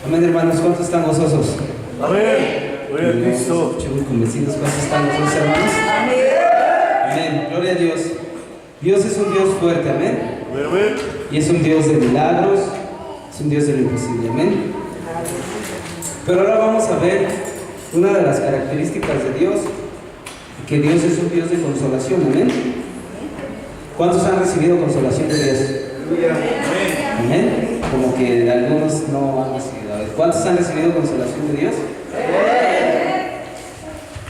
Amén, hermanos, ¿cuántos están gozosos? Amén. Gloria a Cristo. Muy convencidos, ¿cuántos están gozosos, hermanos? Amén, gloria a Dios. Dios es un Dios fuerte, amén. Amén. Y es un Dios de milagros, es un Dios de lo imposible, amén. Pero ahora vamos a ver una de las características de Dios, que Dios es un Dios de consolación, amén. ¿Cuántos han recibido consolación de Dios? Amén. Como que algunos no han recibido. ¿Cuántos han recibido consolación de Dios?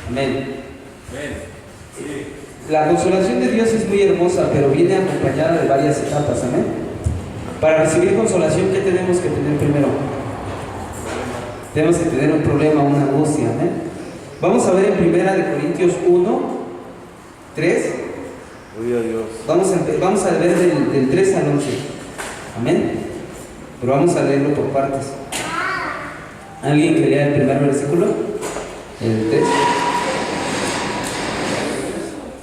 Amén. La consolación de Dios es muy hermosa, pero viene acompañada de varias etapas, amén. Para recibir consolación, ¿qué tenemos que tener primero? Tenemos que tener un problema, una angustia, amén. Vamos a ver en 1 Corintios 1, 3. Gloria a Dios. Vamos a leer del 3 al 11, amén. Pero vamos a leerlo por partes. ¿Alguien que lea el primer versículo? El 3.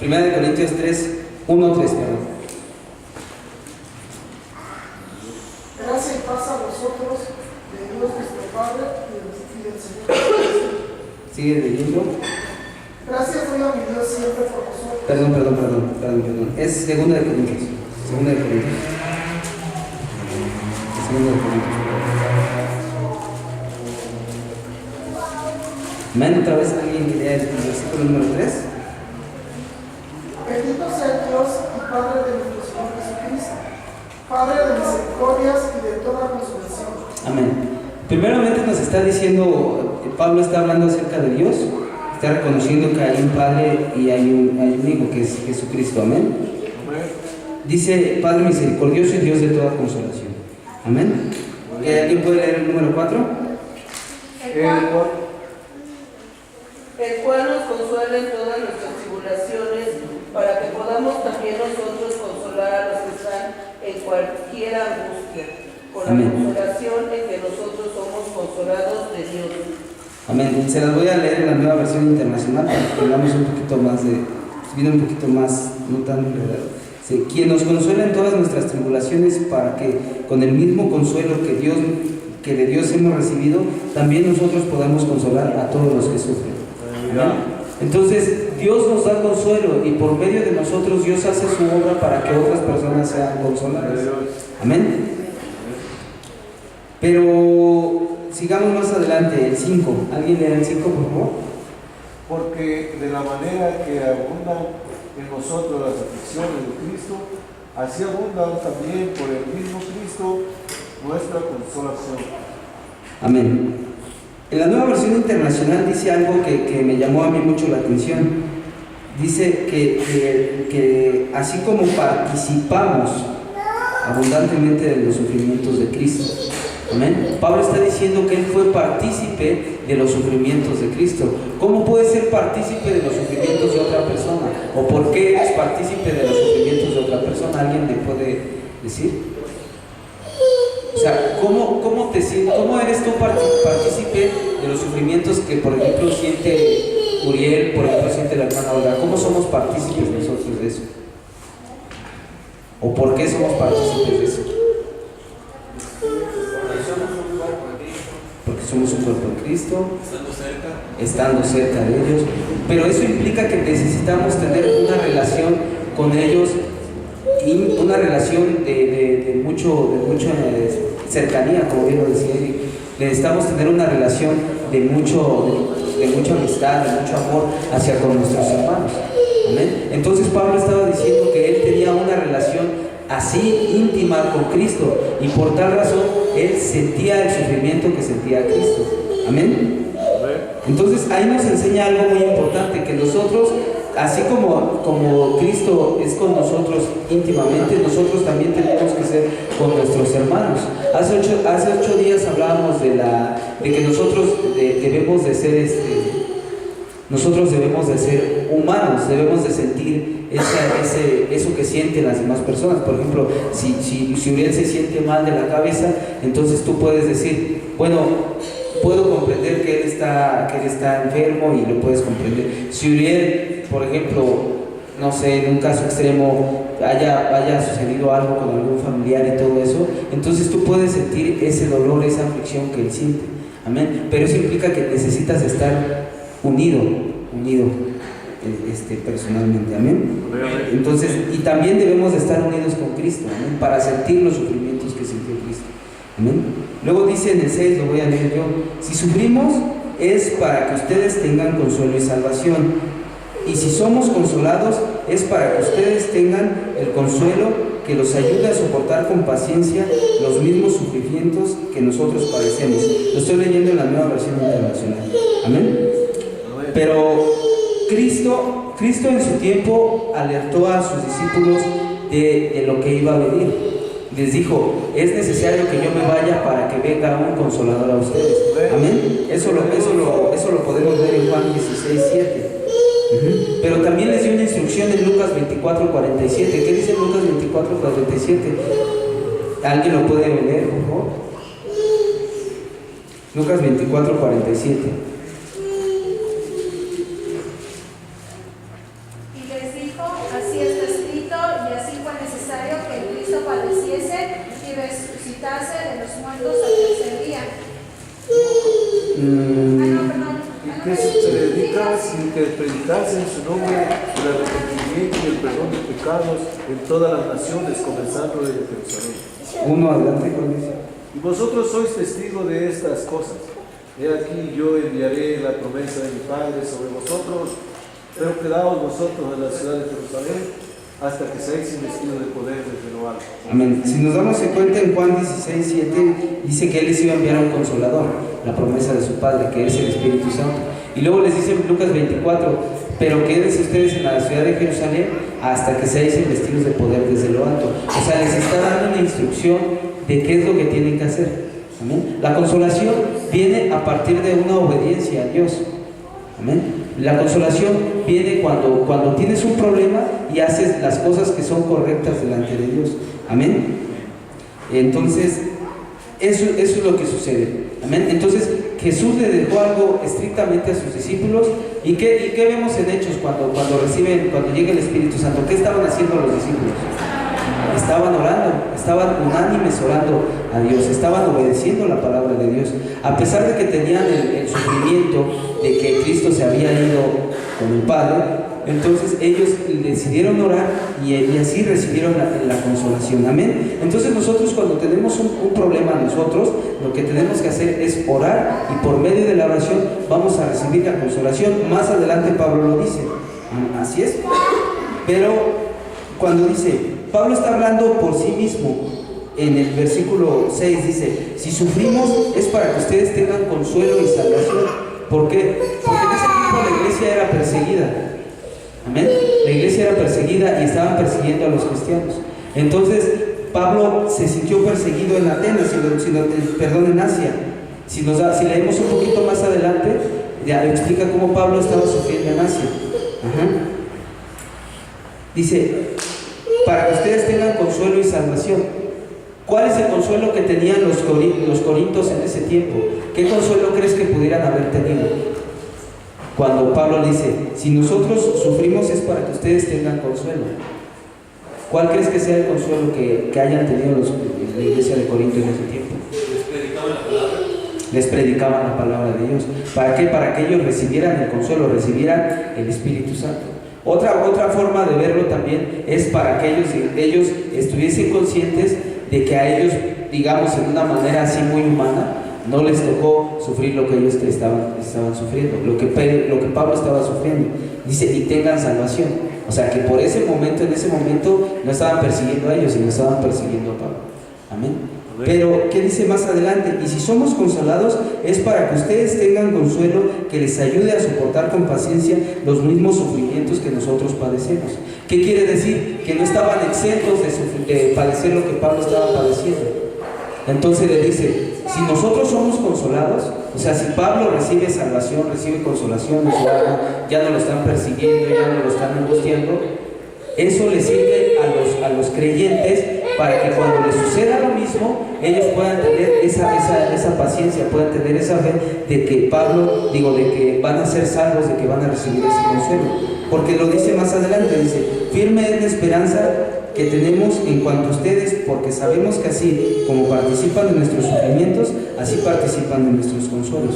1 Corintios 3, 1, 3, perdón. Gracia y paz a vosotros, de Dios nuestro Padre y del Señor Jesucristo. Sigue leyendo. Gracias doy a mi Dios siempre por vosotros. Perdón. Es 2 Corintios. 2 Corintios. Amén. Otra vez alguien que lea el versículo número 3. Bendito sea Dios y Padre de nuestro Señor Jesucristo, Padre de misericordias y de toda consolación. Amén. Primeramente nos está diciendo, Pablo está hablando acerca de Dios, está reconociendo que hay un Padre y hay un Hijo que es Jesucristo. Amén. Dice Padre misericordioso y Dios de toda consolación. Amén. ¿Alguien puede leer el número 4? El cual nos consuela en todas nuestras tribulaciones, para que podamos también nosotros consolar a los que están en cualquier angustia, con la Amén. consolación en que nosotros somos consolados de Dios. Amén. Se las voy a leer en la nueva versión internacional para que tengamos un poquito más viene un poquito más, no tan enredado. Quien nos consuela en todas nuestras tribulaciones, para que con el mismo consuelo que de Dios hemos recibido, también nosotros podamos consolar a todos los que sufren. Amén. Entonces Dios nos da consuelo y por medio de nosotros Dios hace su obra para que otras personas sean consoladas. Amén. Pero sigamos más adelante, el 5. ¿Alguien lee el 5, por favor? Porque de la manera que abundan en nosotros las aflicciones de Cristo, así abundan también por el mismo Cristo nuestra consolación. Amén. En la nueva versión internacional dice algo que me llamó a mí mucho la atención. Dice que así como participamos abundantemente de los sufrimientos de Cristo. Amén. Pablo está diciendo que él fue partícipe de los sufrimientos de Cristo. ¿Cómo puedes ser partícipe de los sufrimientos de otra persona? ¿O por qué eres partícipe de los sufrimientos de otra persona? ¿Alguien me puede decir? O sea, ¿cómo te sientes? ¿Cómo eres tú partícipe de los sufrimientos que, por ejemplo, siente Uriel, por ejemplo, siente la hermana Olga? ¿Cómo somos partícipes nosotros de eso? ¿O por qué somos partícipes de eso? Porque somos un cuerpo de Cristo, estando cerca de ellos. Pero eso implica que necesitamos tener una relación con ellos, y una relación de mucha cercanía, como bien lo decía Eric. Necesitamos tener una relación de mucha amistad, de mucho amor hacia con nuestros hermanos. ¿Amén? Entonces Pablo estaba diciendo que él tenía una relación así íntima con Cristo, y por tal razón él sentía el sufrimiento que sentía Cristo. Amén. Entonces ahí nos enseña algo muy importante, que nosotros, así como Cristo es con nosotros íntimamente, nosotros también tenemos que ser con nuestros hermanos. Hace 8 días hablábamos de que nosotros debemos de ser nosotros debemos de ser humanos, debemos de sentir eso que sienten las demás personas. Por ejemplo, si Uriel se siente mal de la cabeza, entonces tú puedes decir, bueno, puedo comprender que él está enfermo, y lo puedes comprender. Si Uriel, por ejemplo, no sé, en un caso extremo haya sucedido algo con algún familiar y todo eso, entonces tú puedes sentir ese dolor, esa aflicción que él siente. Amén. Pero eso implica que necesitas estar unido personalmente. Amén. Entonces, y también debemos de estar unidos con Cristo, amén, para sentir los sufrimientos que sintió Cristo. Amén. Luego dice en el 6, lo voy a leer yo: si sufrimos es para que ustedes tengan consuelo y salvación, y si somos consolados es para que ustedes tengan el consuelo que los ayude a soportar con paciencia los mismos sufrimientos que nosotros padecemos. Lo estoy leyendo en la Nueva Versión Internacional. Amén. Pero Cristo en su tiempo alertó a sus discípulos de lo que iba a venir. Les dijo: es necesario que yo me vaya para que venga un consolador a ustedes. Amén. Eso lo podemos ver en Juan 16:7. Pero también les dio una instrucción en Lucas 24:47. ¿Qué dice Lucas 24:47? ¿Alguien lo puede leer, por favor? Lucas 24:47. Y que se predica sin que predicase en su nombre el arrepentimiento y el perdón de pecados en todas las naciones, comenzando desde Jerusalén. Uno adelante con eso. Y vosotros sois testigos de estas cosas. He aquí yo enviaré la promesa de mi Padre sobre vosotros, pero quedaos vosotros en la ciudad de Jerusalén hasta que seáis investidos de poder desde lo alto. Amén. Si nos damos cuenta, en Juan 16:7 dice que Él les iba a enviar a un consolador, la promesa de su Padre, que es el Espíritu Santo. Y luego les dice en Lucas 24: pero quédense ustedes en la ciudad de Jerusalén hasta que seáis investidos de poder desde lo alto. O sea, les está dando una instrucción de qué es lo que tienen que hacer. Amén. La consolación viene a partir de una obediencia a Dios. Amén. La consolación viene cuando tienes un problema y haces las cosas que son correctas delante de Dios. Amén. Entonces, eso es lo que sucede. Amén. Entonces, Jesús le dejó algo estrictamente a sus discípulos. ¿Y qué vemos en Hechos cuando llega el Espíritu Santo? ¿Qué estaban haciendo los discípulos? Estaban orando, estaban unánimes orando a Dios, estaban obedeciendo la palabra de Dios, a pesar de que tenían el sufrimiento de que Cristo se había ido con el Padre. Entonces ellos decidieron orar y así recibieron la consolación. Amén. Entonces nosotros, cuando tenemos un problema, nosotros lo que tenemos que hacer es orar, y por medio de la oración vamos a recibir la consolación. Más adelante Pablo lo dice. Así es. Pero cuando dice, Pablo está hablando por sí mismo. En el versículo 6 dice: si sufrimos es para que ustedes tengan consuelo y salvación. ¿Por qué? Porque en ese tiempo la iglesia era perseguida. Amén. La iglesia era perseguida y estaban persiguiendo a los cristianos. Entonces Pablo se sintió perseguido en Atenas, en Asia. Si leemos un poquito más adelante, ya explica cómo Pablo estaba sufriendo en Asia. Dice: para que ustedes tengan consuelo y salvación. ¿Cuál es el consuelo que tenían los corintios en ese tiempo? ¿Qué consuelo crees que pudieran haber tenido? Cuando Pablo dice: si nosotros sufrimos es para que ustedes tengan consuelo. ¿Cuál crees que sea el consuelo que hayan tenido la iglesia de Corinto en ese tiempo? Les predicaban la palabra de Dios. ¿Para qué? Para que ellos recibieran el consuelo, recibieran el Espíritu Santo. Otra forma de verlo también es para que ellos estuviesen conscientes de que a ellos, digamos, en una manera así muy humana, no les tocó sufrir lo que ellos estaban sufriendo, lo que Pablo estaba sufriendo. Dice: y tengan salvación. O sea, que en ese momento no estaban persiguiendo a ellos, sino estaban persiguiendo a Pablo. Amén. Pero, ¿qué dice más adelante? Y si somos consolados es para que ustedes tengan consuelo que les ayude a soportar con paciencia los mismos sufrimientos que nosotros padecemos. ¿Qué quiere decir? Que no estaban exentos de padecer lo que Pablo estaba padeciendo. Entonces le dice: si nosotros somos consolados, o sea, si Pablo recibe salvación, recibe consolación en su alma, ya no lo están persiguiendo, ya no lo están angustiando, eso le sirve a los creyentes para que cuando les suceda lo mismo, ellos puedan tener esa paciencia, puedan tener esa fe de que de que van a ser salvos, de que van a recibir ese consuelo. Porque lo dice más adelante, dice, firme es la esperanza que tenemos en cuanto a ustedes, porque sabemos que así como participan de nuestros sufrimientos, así participan de nuestros consuelos.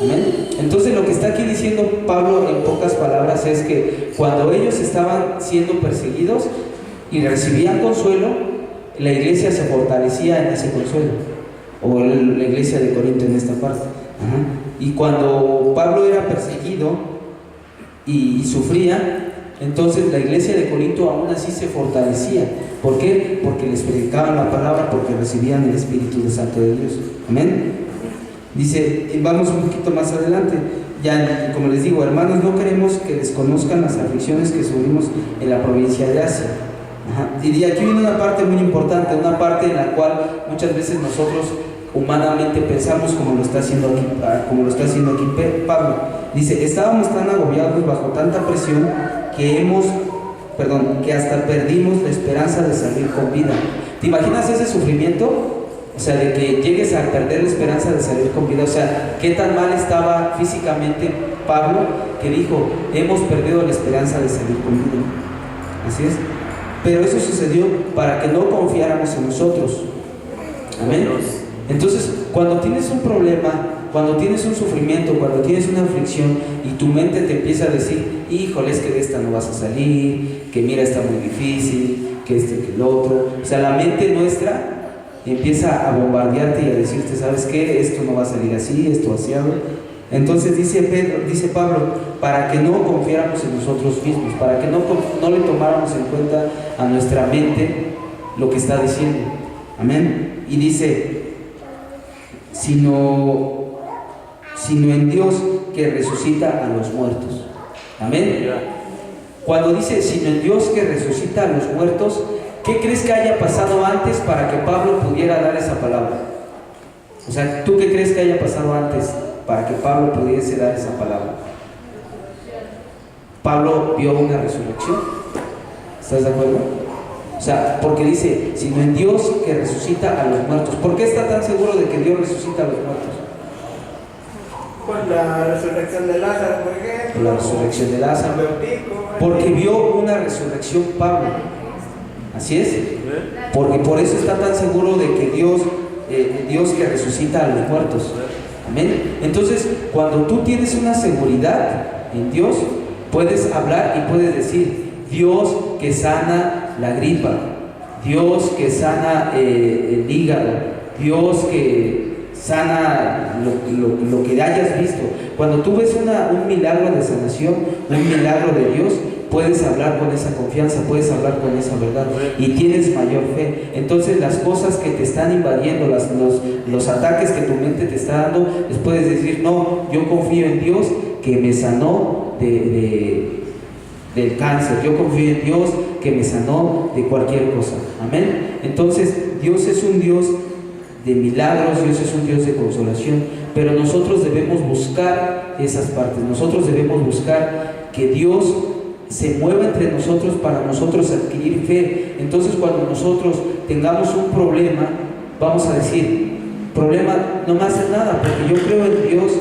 Amén. Entonces lo que está aquí diciendo Pablo en pocas palabras es que cuando ellos estaban siendo perseguidos y recibían consuelo, la iglesia se fortalecía en ese consuelo, o la iglesia de Corinto en esta parte. Y cuando Pablo era perseguido y sufría, entonces la iglesia de Corinto aún así se fortalecía. ¿Por qué? Porque les predicaban la palabra, porque recibían el Espíritu Santo de Dios. Amén. Dice, y vamos un poquito más adelante, ya como les digo, hermanos, no queremos que desconozcan las aflicciones que sufrimos en la provincia de Asia. Y aquí viene una parte muy importante, una parte en la cual muchas veces nosotros humanamente pensamos como lo está haciendo aquí Pablo. Dice, estábamos tan agobiados bajo tanta presión que hasta perdimos la esperanza de salir con vida. ¿Te imaginas ese sufrimiento? O sea, de que llegues a perder la esperanza de salir con vida. O sea, ¿qué tan mal estaba físicamente Pablo que dijo, hemos perdido la esperanza de salir con vida? Así es. Pero eso sucedió para que no confiáramos en nosotros. Amén. Entonces, cuando tienes un problema, cuando tienes un sufrimiento, cuando tienes una aflicción y tu mente te empieza a decir, híjole, es que de esta no vas a salir, que mira, está muy difícil, que que el otro. O sea, la mente nuestra empieza a bombardearte y a decirte, ¿sabes qué? Esto no va a salir así, esto vaciado. Entonces dice Pablo, para que no confiáramos en nosotros mismos, para que no le tomáramos en cuenta a nuestra mente lo que está diciendo. Amén. Y dice, sino en Dios que resucita a los muertos. Amén. Cuando dice, sino en Dios que resucita a los muertos, ¿qué crees que haya pasado antes para que Pablo pudiera dar esa palabra? O sea, ¿tú qué crees que haya pasado antes para que Pablo pudiese dar esa palabra? Pablo vio una resurrección. ¿Estás de acuerdo? O sea, porque dice, sino en Dios que resucita a los muertos. ¿Por qué está tan seguro de que Dios resucita a los muertos? Por la resurrección de Lázaro, por ejemplo. Por la resurrección de Lázaro. Porque vio una resurrección Pablo. Así es. Porque por eso está tan seguro de que Dios que resucita a los muertos. Amén. Entonces, cuando tú tienes una seguridad en Dios, puedes hablar y puedes decir, Dios que sana la gripa, Dios que sana el hígado, Dios que sana lo que hayas visto. Cuando tú ves un milagro de sanación, un milagro de Dios, puedes hablar con esa confianza, puedes hablar con esa verdad y tienes mayor fe. Entonces las cosas que te están invadiendo, los ataques que tu mente te está dando, les puedes decir, no, yo confío en Dios que me sanó del cáncer, yo confío en Dios que me sanó de cualquier cosa. Amén. Entonces Dios es un Dios de milagros, Dios es un Dios de consolación, pero nosotros debemos buscar esas partes, nosotros debemos buscar que Dios se mueva entre nosotros para nosotros adquirir fe. Entonces cuando nosotros tengamos un problema, vamos a decir, problema no me hace nada, porque yo creo en Dios,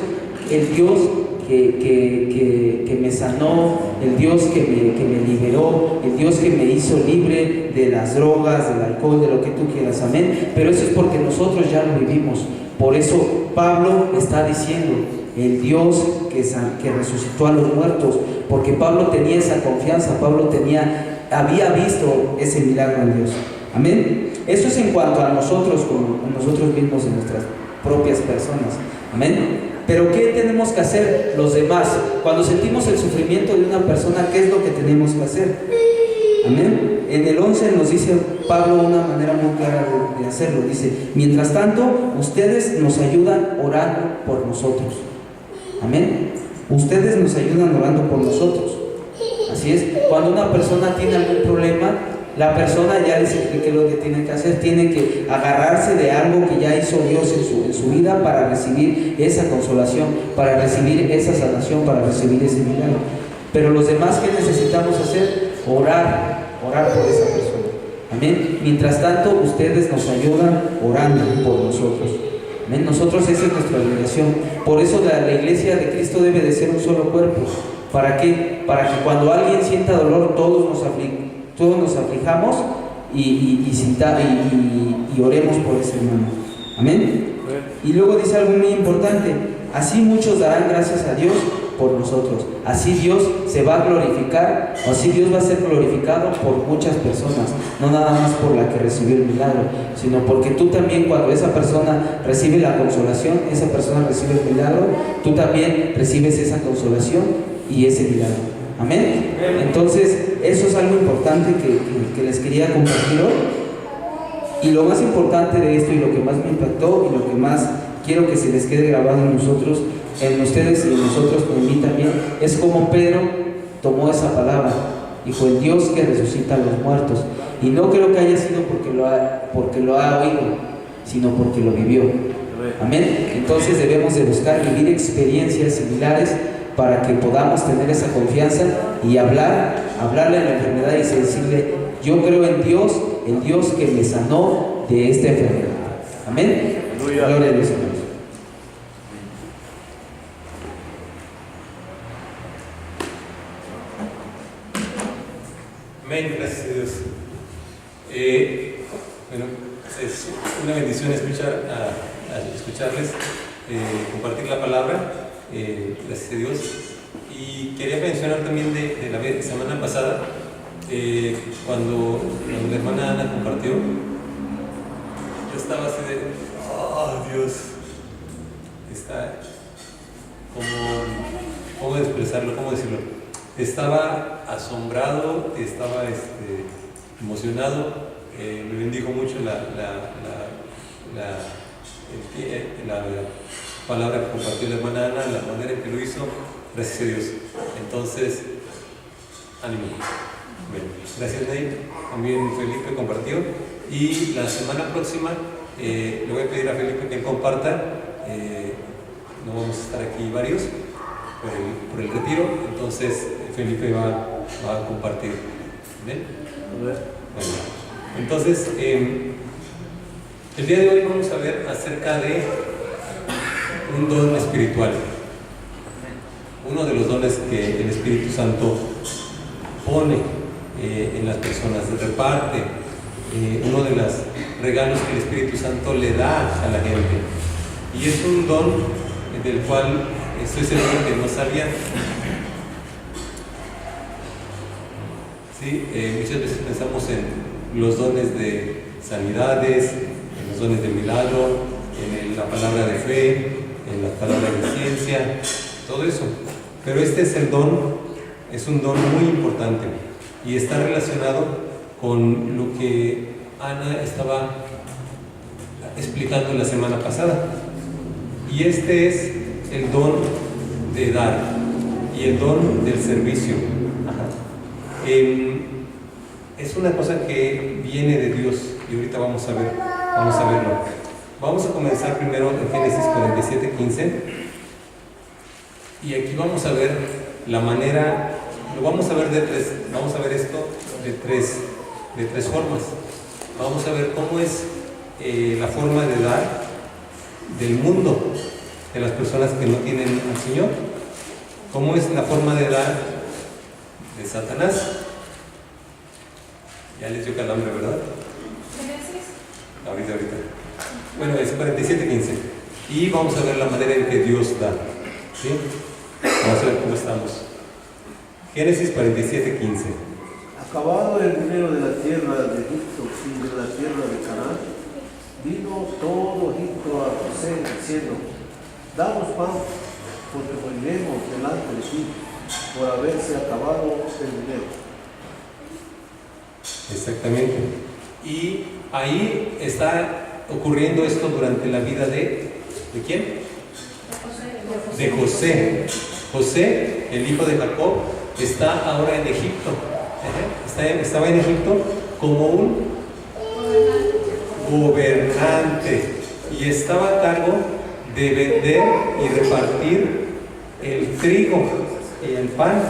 el Dios que me sanó, el Dios que me liberó, el Dios que me hizo libre de las drogas, del alcohol, de lo que tú quieras. Amén. Pero eso es porque nosotros ya lo vivimos. Por eso Pablo está diciendo, el Dios que resucitó a los muertos, porque Pablo tenía esa confianza, Pablo había visto ese milagro en Dios. Amén. Eso es en cuanto a nosotros, con nosotros mismos, en nuestras propias personas. Amén. Pero ¿qué tenemos que hacer los demás? Cuando sentimos el sufrimiento de una persona, ¿qué es lo que tenemos que hacer? Amén. En el 11 nos dice Pablo una manera muy clara de hacerlo. Dice, mientras tanto, ustedes nos ayudan orando por nosotros. Amén. Ustedes nos ayudan orando por nosotros. Así es. Cuando una persona tiene algún problema, la persona ya les expliqué lo que tiene que hacer. Tiene que agarrarse de algo que ya hizo Dios en su vida para recibir esa consolación, para recibir esa sanación, para recibir ese milagro. Pero los demás, ¿qué necesitamos hacer? Orar por esa persona. Amén. Mientras tanto, ustedes nos ayudan orando por nosotros. Amén. Nosotros, esa es nuestra obligación. Por eso la iglesia de Cristo debe de ser un solo cuerpo. ¿Para qué? Para que cuando alguien sienta dolor, todos nos aflijamos y oremos por ese hermano. Amén. Y luego dice algo muy importante: así muchos darán gracias a Dios por nosotros. Así Dios se va a glorificar, o así Dios va a ser glorificado por muchas personas, no nada más por la que recibió el milagro, sino porque tú también, cuando esa persona recibe la consolación, esa persona recibe el milagro, tú también recibes esa consolación y ese milagro. Amén. Entonces, eso es algo importante que les quería compartir hoy. Y lo más importante de esto, y lo que más me impactó, y lo que más quiero que se les quede grabado en nosotros, en ustedes y en nosotros, en mí también, es como Pedro tomó esa palabra, dijo: el Dios que resucita a los muertos. Y no creo que haya sido porque lo ha oído, sino porque lo vivió. Amén. Entonces debemos de buscar vivir experiencias similares para que podamos tener esa confianza y hablarle a la enfermedad y decirle: yo creo en Dios, el Dios que me sanó de esta enfermedad. Amén. Gloria a Dios, hermanos. Amén, gracias a Dios. Bueno, es una bendición escucharles, compartir la palabra, gracias a Dios. Y quería mencionar también de la semana pasada, cuando la hermana Ana compartió, yo estaba así de: oh Dios, ¿cómo expresarlo? ¿Cómo decirlo? Estaba asombrado, estaba emocionado. Me bendijo mucho la palabra que compartió la hermana Ana, la manera en que lo hizo. Gracias a Dios. Entonces, ánimo. Bueno, gracias, Ney. También Felipe compartió. Y la semana próxima le voy a pedir a Felipe que comparta. No vamos a estar aquí varios por el retiro. Entonces, Felipe va a compartir. ¿Ven? Bueno, entonces, el día de hoy vamos a ver acerca de un don espiritual. Uno de los dones que el Espíritu Santo pone en las personas, reparte, uno de los regalos que el Espíritu Santo le da a la gente. Y es un don del cual estoy seguro que no sabían. ¿Sí? Muchas veces pensamos en los dones de sanidades, en los dones de milagro, en la palabra de fe, en la palabra de ciencia, todo eso. Pero este es el don, es un don muy importante y está relacionado con lo que Ana estaba explicando la semana pasada. Y este es el don de dar y el don del servicio. Es una cosa que viene de Dios y ahorita vamos a verlo. Vamos a comenzar primero en Génesis 47:15 y aquí vamos a ver la manera, vamos a ver esto de tres formas. Vamos a ver cómo es la forma de dar del mundo, de las personas que no tienen al Señor, cómo es la forma de dar de Satanás. Ya les dio calambre, ¿verdad? Ahorita. Bueno, es 47:15. Y vamos a ver la manera en que Dios da. ¿Sí? Vamos a ver cómo estamos. Génesis 47:15. Acabado el dinero de la tierra de Egipto y de la tierra de Canaán, vino todo Egipto a José diciendo: danos pan, porque moriremos delante de ti, por haberse acabado el dinero. Exactamente. Y ahí está ocurriendo esto durante la vida ¿de quién? De José. José, el hijo de Jacob, está ahora en Egipto. Estaba en Egipto como un gobernante y estaba a cargo de vender y repartir el trigo y el pan,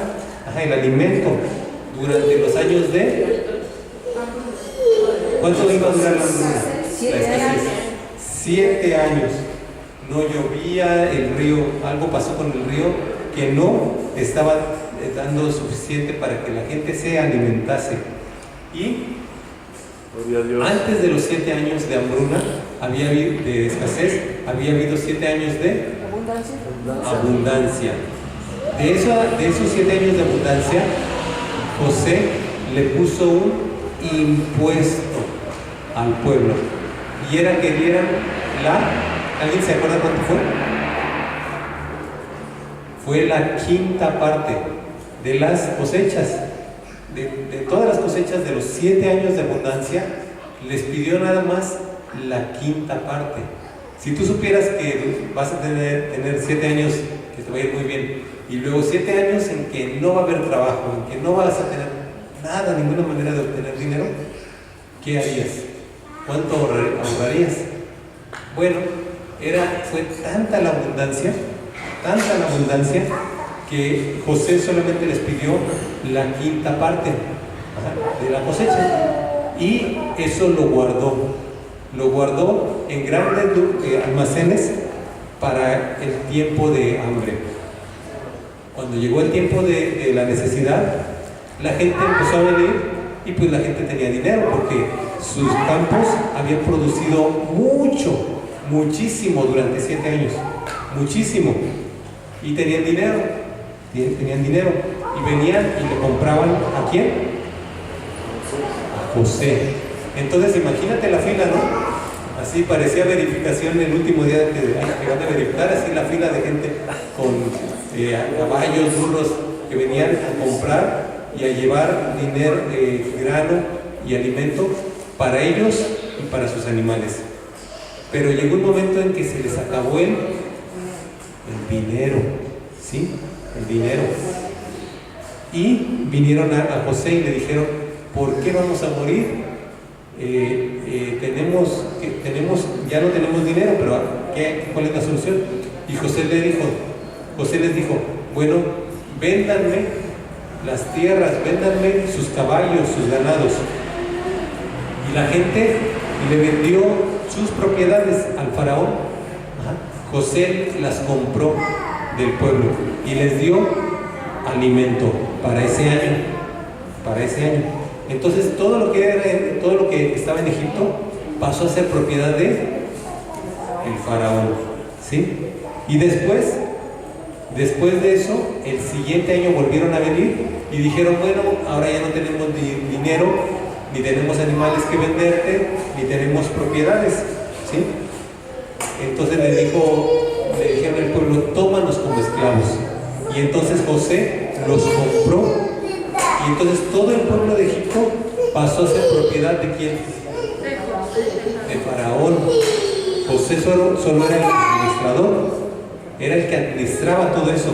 el alimento, durante los años de ¿Cuánto iba a durar la hambruna? La escasez. 7 años. No llovía, el río, algo pasó con el río que no estaba dando suficiente para que la gente se alimentase. Y antes de los 7 años de hambruna, de escasez, había habido 7 años de abundancia. De esos 7 años de abundancia, José le puso un impuesto al pueblo, y era que dieran ¿alguien se acuerda cuánto fue? Fue la quinta parte de las cosechas, de todas las cosechas de los 7 años de abundancia. Les pidió nada más la quinta parte. Si tú supieras que vas a tener 7 años que te va a ir muy bien, y luego 7 años en que no va a haber trabajo, en que no vas a tener nada, ninguna manera de obtener dinero, ¿qué harías? ¿Cuánto ahorrarías? Bueno, fue tanta la abundancia que José solamente les pidió la quinta parte de la cosecha, y eso lo guardó en grandes almacenes para el tiempo de hambre. Cuando llegó el tiempo de la necesidad, la gente empezó a venir, y pues la gente tenía dinero porque sus campos habían producido muchísimo durante 7 años, muchísimo, y tenían dinero, y venían y le compraban ¿a quién? A José. Entonces imagínate la fila, ¿no? Así parecía verificación el último día de que llegaban a verificar, así la fila de gente con caballos, burros, que venían a comprar y a llevar dinero, grano y alimento para ellos y para sus animales. Pero llegó un momento en que se les acabó el dinero, ¿sí? El dinero. Y vinieron a José y le dijeron: ¿por qué vamos a morir? Ya no tenemos dinero, pero ¿cuál es la solución? Y José les dijo: bueno, véndanme las tierras, véndanme sus caballos, sus ganados. Y la gente le vendió sus propiedades al faraón. José las compró del pueblo y les dio alimento para ese año. Entonces todo lo que estaba en Egipto pasó a ser propiedad de el faraón, ¿sí? Y después de eso, el siguiente año volvieron a venir y dijeron: bueno, ahora ya no tenemos ni dinero, ni tenemos animales que venderte, ni tenemos propiedades, ¿sí? Entonces le dijeron al pueblo: tómanos como esclavos. Y entonces José los compró, y entonces todo el pueblo de Egipto pasó a ser propiedad ¿de quién? De Faraón. José solo era el administrador, era el que administraba todo eso.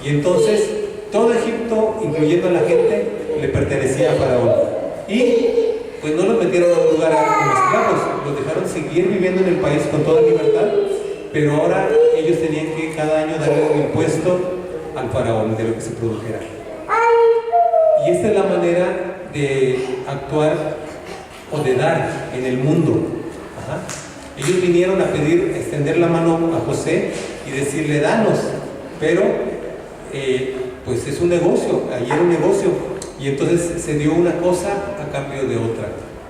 Y entonces todo Egipto, incluyendo a la gente, le pertenecía a Faraón. Y pues no los metieron a un lugar como esclavos, los dejaron seguir viviendo en el país con toda libertad, pero ahora ellos tenían que cada año darle un impuesto al Faraón de lo que se produjera. Y esta es la manera de actuar o de dar en el mundo. Ellos vinieron a extender la mano a José y decirle: danos, pero pues es un negocio, ahí era un negocio, y entonces se dio una cosa a cambio de otra,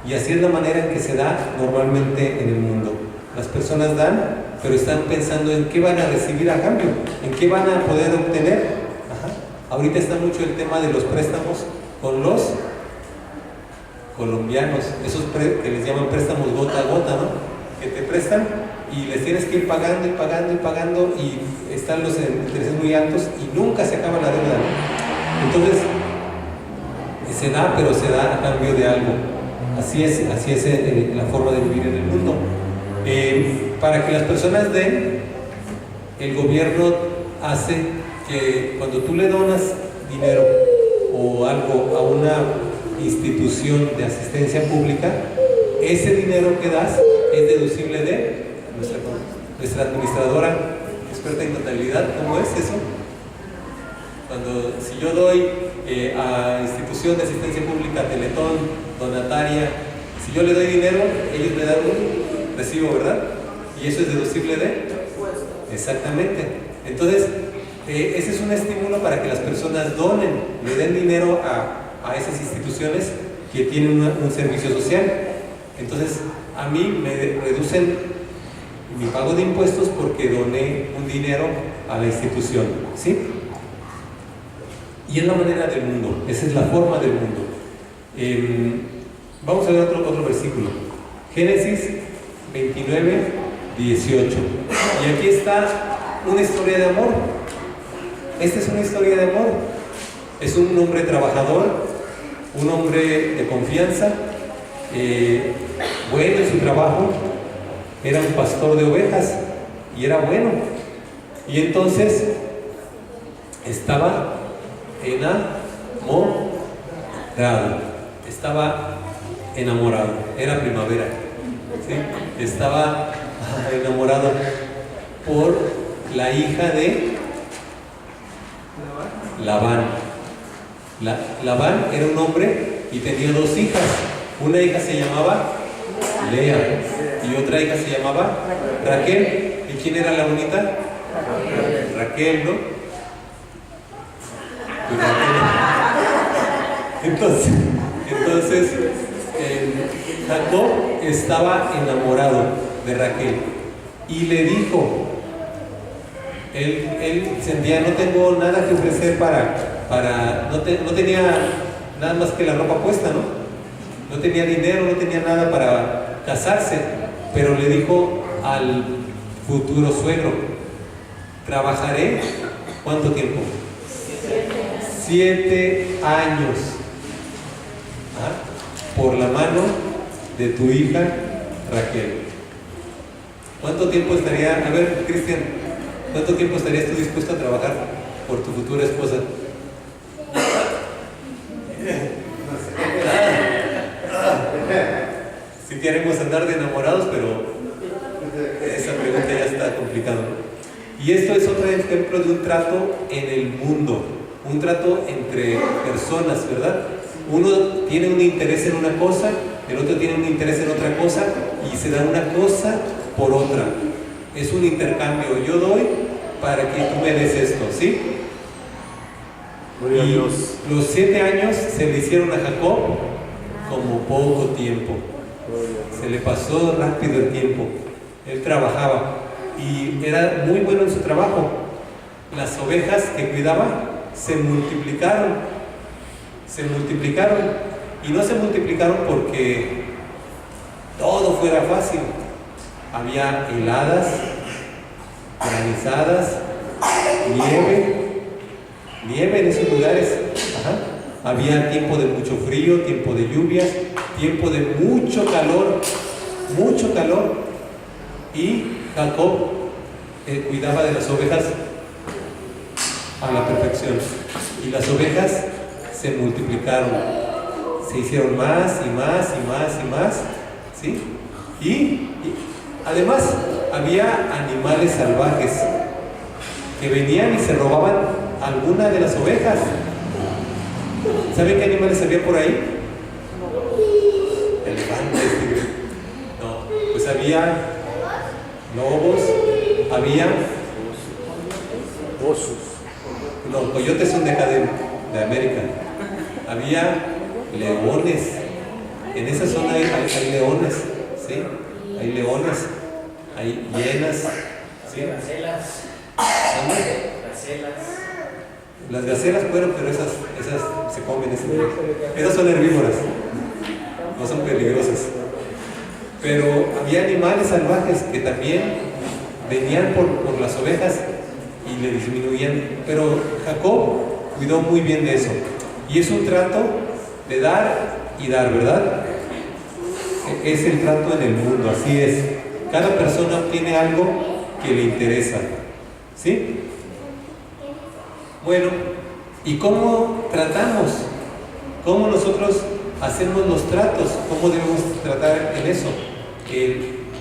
y así es la manera en que se da normalmente en el mundo. Las personas dan, pero están pensando en qué van a recibir a cambio, en qué van a poder obtener. Ahorita está mucho el tema de los préstamos con los colombianos, esos que les llaman préstamos gota a gota, ¿no? Que te prestan y les tienes que ir pagando y pagando y pagando, y están los intereses muy altos y nunca se acaba la deuda, ¿no? Entonces se da, pero se da a cambio de algo. Así es la forma de vivir en el mundo. Para que las personas den, el gobierno hace que cuando tú le donas dinero o algo a una institución de asistencia pública, ese dinero que das es deducible de nuestra administradora experta en contabilidad. ¿Cómo es eso? Si yo doy a institución de asistencia pública, Teletón, donataria, Si yo le doy dinero, ellos me dan un recibo, ¿verdad? Y eso es deducible de... Exactamente. Entonces, ese es un estímulo para que las personas donen, le den dinero a esas instituciones que tienen un servicio social. Entonces, a mí me reducen mi pago de impuestos porque doné un dinero a la institución, ¿sí? Y es la manera del mundo, esa es la forma del mundo. Vamos a ver otro versículo. Génesis 29, 18. Y aquí está una historia de amor. Esta es una historia de amor. Es un hombre trabajador, un hombre de confianza, bueno en su trabajo, era un pastor de ovejas y era bueno. Y entonces estaba enamorado, era primavera, ¿sí? Estaba enamorado por la hija de Labán. Labán era un hombre y tenía dos hijas. Una hija se llamaba Lea y otra hija se llamaba Raquel. ¿Y quién era la bonita? Raquel, ¿no? Pues Raquel. Entonces Jacob estaba enamorado de Raquel y le dijo, él sentía, no tengo nada que ofrecer no tenía nada más que la ropa puesta, ¿no? No tenía dinero, no tenía nada para casarse, pero le dijo al futuro suegro, trabajaré, ¿cuánto tiempo? 7 años por la mano de tu hija Raquel. ¿Cuánto tiempo estaría, a ver, Cristian, cuánto tiempo estarías tú dispuesto a trabajar por tu futura esposa? Si queremos andar de enamorados, pero esa pregunta ya está complicada. Y esto es otro ejemplo de un trato en el mundo, un trato entre personas, ¿verdad? Uno tiene un interés en una cosa, el otro tiene un interés en otra cosa y se da una cosa por otra. Es un intercambio, yo doy para que tú me des esto, ¿sí? Gloria a Y Dios. los 7 años se le hicieron a Jacob como poco tiempo. Se le pasó rápido el tiempo. Él trabajaba y era muy bueno en su trabajo. Las ovejas que cuidaba se multiplicaron y no se multiplicaron porque todo fuera fácil. Había heladas, granizadas, nieve en esos lugares. Había tiempo de mucho frío, tiempo de lluvias, tiempo de mucho calor, y Jacob cuidaba de las ovejas a la perfección, y las ovejas se multiplicaron, se hicieron más y más, ¿sí? Y además había animales salvajes que venían y se robaban alguna de las ovejas. ¿Saben qué animales había por ahí? Elefantes, tigres. No, pues había lobos, había Osos. no, coyotes son de acá de América. Había leones. En esa zona hay leones, ¿sí? Hay leones, hay hienas, ¿sí? Las gacelas, bueno, pero esas se comen, esas son herbívoras, no son peligrosas. Pero había animales salvajes que también venían por las ovejas y le disminuían. Pero Jacob cuidó muy bien de eso. Y es un trato de dar y dar, ¿verdad? Es el trato en el mundo, así es. Cada persona obtiene algo que le interesa, ¿sí? Bueno, ¿y cómo tratamos? ¿Cómo nosotros hacemos los tratos? ¿Cómo debemos tratar en eso?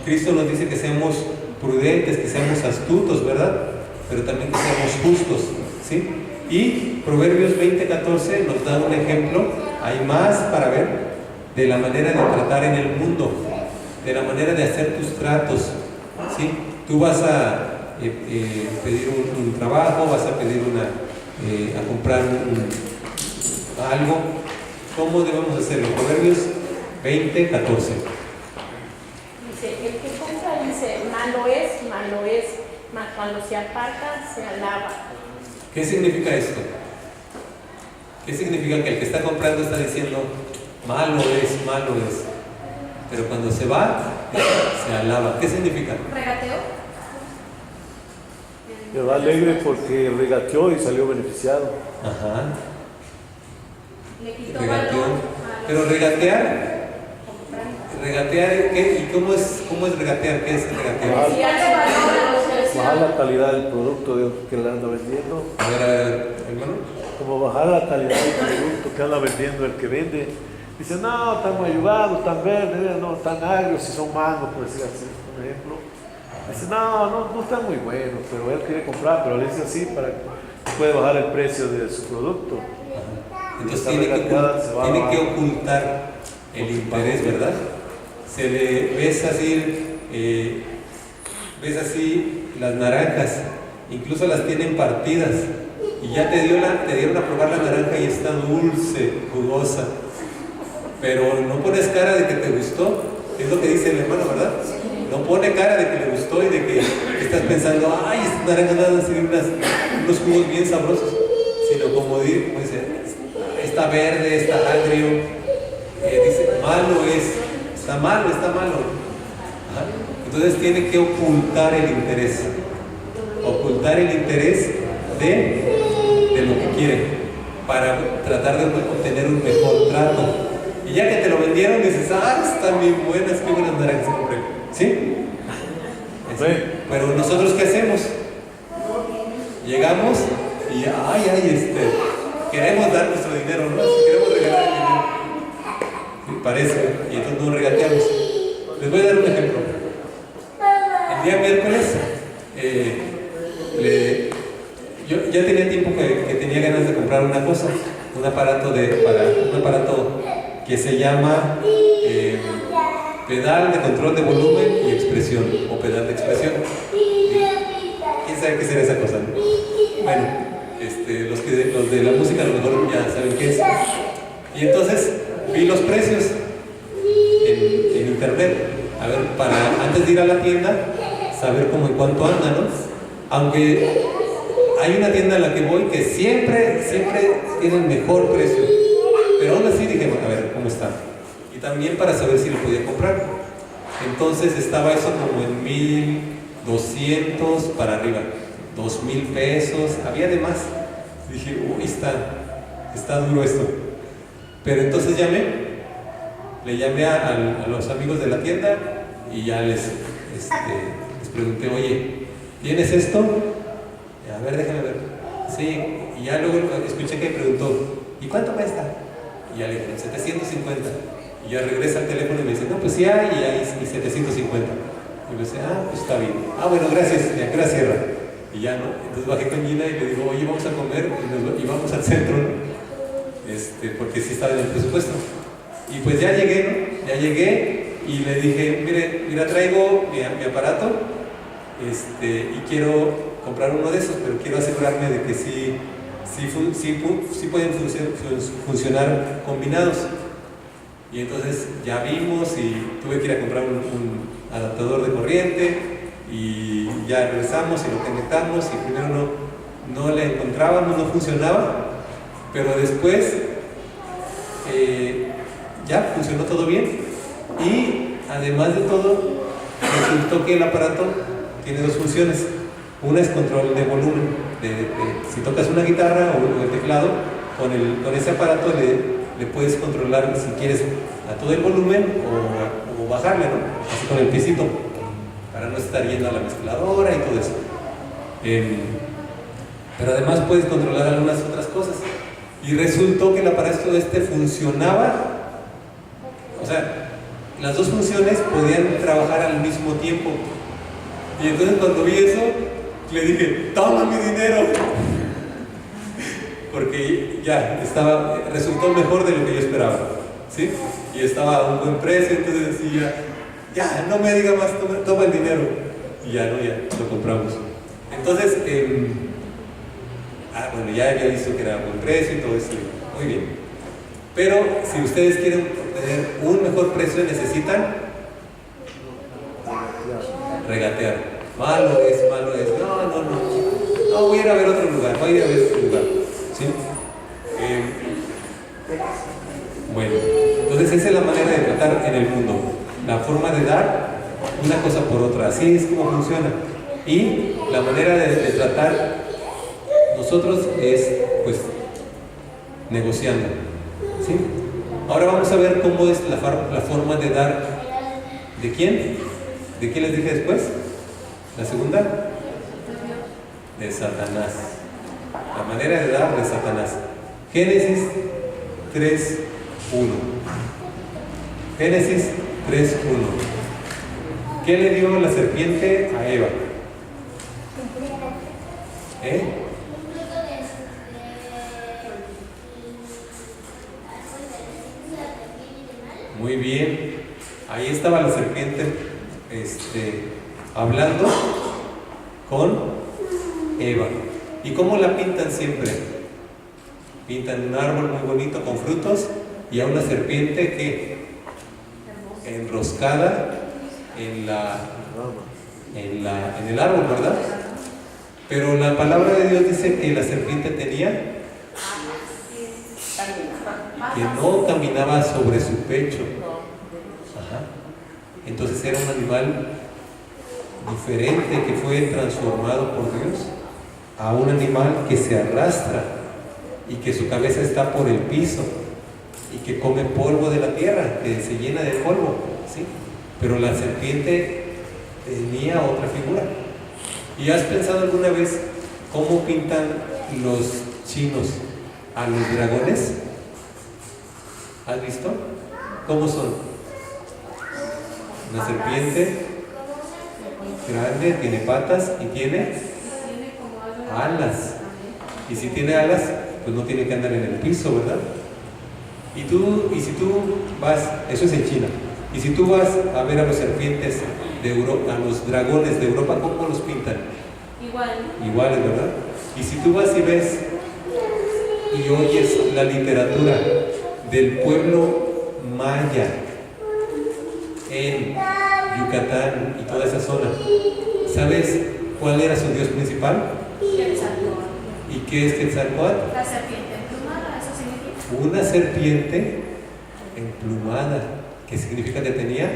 Cristo nos dice que seamos prudentes, que seamos astutos, ¿verdad? Pero también que seamos justos, ¿sí? Y Proverbios 20:14 nos da un ejemplo. Hay más para ver, de la manera de tratar en el mundo, de la manera de hacer tus tratos, ¿sí? Tú vas a pedir un trabajo, vas a pedir a comprar algo. ¿Cómo debemos hacerlo? Proverbios 20, 14. Dice, el que compra dice, malo es, mas cuando se aparta, se alaba. ¿Qué significa esto? ¿Qué significa que el que está comprando está diciendo, malo es, pero cuando se va, se alaba? ¿Qué significa? ¿Regateo? Que va alegre porque regateó y salió beneficiado. Ajá. Le quitó Regateó. valor. Pero regatear, ¿qué? ¿Y cómo es regatear? ¿Qué es regatear? Bajar la calidad del producto que le anda vendiendo. A ver, hermano. Como bajar la calidad del producto que anda vendiendo el que vende. Dice, no, están ayudados, están verdes, no, están agrios, si son mangos, por decir así, por ejemplo. Dice, no están muy buenos, pero él quiere comprar, pero le dice así para que puede bajar el precio de su producto. Ajá. Entonces tiene que ocultar el interés, ¿verdad? Ves así las naranjas, incluso las tienen partidas y ya te dieron a probar la naranja y está dulce, jugosa, pero no pones cara de que te gustó, es lo que dice el hermano, ¿verdad? No pone cara de que le gustó y de que estás pensando, ay, estas naranjas van a ser unos jugos bien sabrosos, sino como dice, está verde, está agrio, dice, malo es, está malo. Ajá. Entonces tiene que ocultar el interés de lo que quiere, para tratar de obtener un mejor trato. Y ya que te lo vendieron, dices, están bien buenas, qué buenas naranjas compré. ¿Sí? Pero nosotros, ¿qué hacemos? Llegamos y, queremos dar nuestro dinero, ¿no? Queremos regalar el dinero. Me parece, y entonces no regateamos. Les voy a dar un ejemplo. El día miércoles, yo ya tenía tiempo que tenía ganas de comprar una cosa, un aparato que se llama pedal de control de volumen y expresión, o pedal de expresión. ¿Quién sabe qué será esa cosa, no? Bueno, los de la música a lo mejor ya saben qué es. Y entonces vi los precios en internet, a ver, para antes de ir a la tienda, saber cómo y cuánto anda, ¿no? Aunque hay una tienda a la que voy que siempre tiene el mejor precio, pero aún así dije, bueno, a ver, ¿cómo está? Y también para saber si lo podía comprar. Entonces estaba eso como en 1,200 para arriba, 2,000 pesos, había de más. Dije, uy, está duro esto. Pero entonces le llamé a los amigos de la tienda y ya les pregunté, oye, ¿tienes esto? A ver, déjame ver. Sí, y ya luego escuché que preguntó, ¿y cuánto cuesta? Y ya le dije, 750. Y ya regresa al teléfono y me dice, no, pues sí hay, y hay 750. Y me dice, pues está bien. Bueno, gracias, ¿a qué hora cierra? Y ya, ¿no? Entonces bajé con Gina y le digo, oye, vamos a comer, y vamos al centro, ¿no? Porque sí estaba en el presupuesto. Y pues ya llegué, ¿no? Ya llegué y le dije, mira, traigo mi aparato, y quiero comprar uno de esos, pero quiero asegurarme de que sí pueden funcionar combinados. Y entonces ya vimos y tuve que ir a comprar un adaptador de corriente y ya regresamos y lo conectamos y primero no le encontrábamos, no funcionaba, pero después ya funcionó todo bien y además de todo resultó que el aparato tiene dos funciones. Una es control de volumen, si tocas una guitarra o el teclado, con ese aparato le puedes controlar si quieres a todo el volumen o bajarle, ¿no? Así con el piecito, para no estar yendo a la mezcladora y todo eso. Pero además puedes controlar algunas otras cosas. Y resultó que el aparato funcionaba, o sea, las dos funciones podían trabajar al mismo tiempo. Y entonces cuando vi eso, le dije, toma mi dinero. Porque ya resultó mejor de lo que yo esperaba. ¿sí? Y estaba a un buen precio, entonces decía, ya, no me diga más, toma el dinero. Y ya lo compramos. Entonces, bueno, ya había visto que era a buen precio y todo eso, muy bien. Pero si ustedes quieren obtener un mejor precio, necesitan regatear. Malo es. No, voy a ir a ver otro lugar, ¿sí? Bueno, entonces esa es la manera de tratar en el mundo. La forma de dar una cosa por otra, así es como funciona. Y la manera de tratar nosotros es, pues, negociando, ¿sí? Ahora vamos a ver cómo es la forma de dar. ¿De quién? ¿De quién les dije después? ¿La segunda? De Satanás. La manera de dar de Satanás. Génesis 3:1. Génesis 3:1. ¿Qué le dio la serpiente a Eva? Muy bien. Ahí estaba la serpiente hablando con Eva. ¿Y cómo la pintan siempre? Pintan un árbol muy bonito con frutos y a una serpiente que enroscada en el árbol, ¿verdad? Pero la palabra de Dios dice que la serpiente tenía que no caminaba sobre su pecho. Ajá. Entonces era un animal diferente que fue transformado por Dios a un animal que se arrastra y que su cabeza está por el piso y que come polvo de la tierra, que se llena de polvo, ¿sí? Pero la serpiente tenía otra figura. ¿Y has pensado alguna vez cómo pintan los chinos a los dragones? ¿Has visto? ¿Cómo son? Una serpiente grande, tiene patas y tiene alas. Y si tiene alas, pues no tiene que andar en el piso, ¿verdad? Y si tú vas, eso es en China, y si tú vas a ver a los serpientes de Europa, a los dragones de Europa, ¿cómo los pintan? Iguales, ¿verdad? Y si tú vas y ves y oyes la literatura del pueblo maya en Yucatán y toda esa zona, ¿sabes cuál era su dios principal? ¿Y qué es Quetzalcóatl? La serpiente emplumada, ¿eso significa? Una serpiente emplumada. ¿Qué significa que tenía?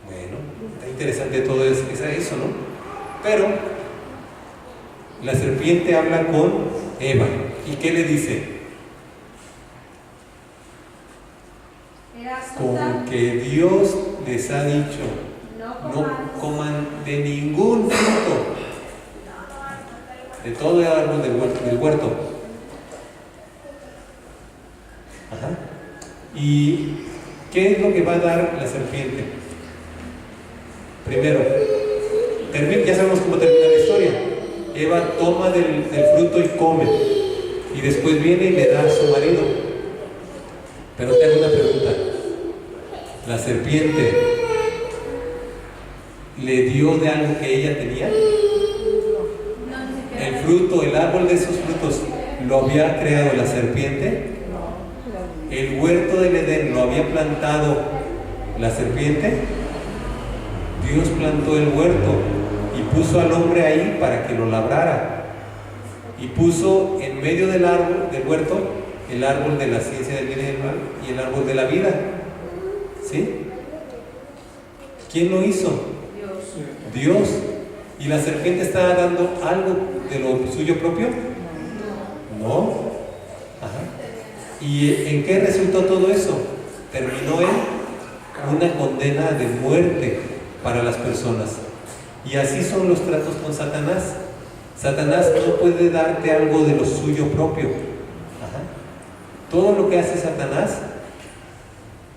Bueno, está interesante todo eso, ¿no? Pero la serpiente habla con Eva. ¿Y qué le dice? Con que Dios les ha dicho, no coman de ningún fruto, de todo el árbol del huerto. Ajá. ¿Y qué es lo que va a dar la serpiente? Primero, ya sabemos cómo termina la historia. Eva toma del fruto y come, y después viene y le da a su marido. Pero te hago una pregunta. ¿La serpiente le dio de algo que ella tenía? ¿El fruto, el árbol de esos frutos, lo había creado la serpiente? ¿El huerto del Edén lo había plantado la serpiente? Dios plantó el huerto y puso al hombre ahí para que lo labrara. Y puso en medio del árbol, del huerto, el árbol de la ciencia del bien y del mal y el árbol de la vida. ¿Sí? ¿Quién lo hizo? Dios. ¿Y la serpiente estaba dando algo de lo suyo propio? No. Ajá. ¿Y en qué resultó todo eso? Terminó en una condena de muerte para las personas. Y así son los tratos con Satanás. Satanás no puede darte algo de lo suyo propio. Ajá. Todo lo que hace Satanás,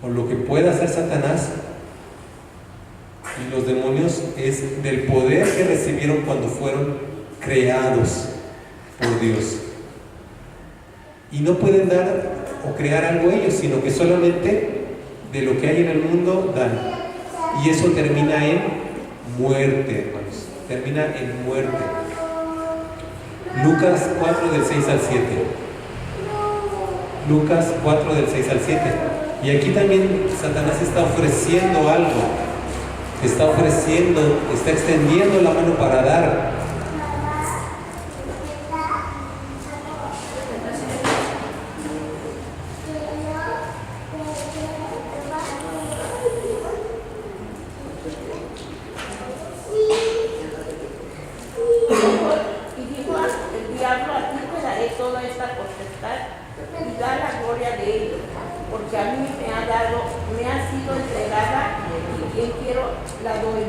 o lo que pueda hacer Satanás y los demonios, es del poder que recibieron cuando fueron creados por Dios. Y no pueden dar o crear algo ellos, sino que solamente de lo que hay en el mundo dan. Y eso termina en muerte, hermanos. Termina en muerte. Lucas 4 del 6 al 7. Lucas 4 del 6 al 7. Y aquí también Satanás está ofreciendo algo. Está ofreciendo, está extendiendo la mano para dar. Y dijo el diablo, a ti te daré toda esta potestad y da la gloria de ellos, porque a mí me ha sido entregada y quien quiero la doy.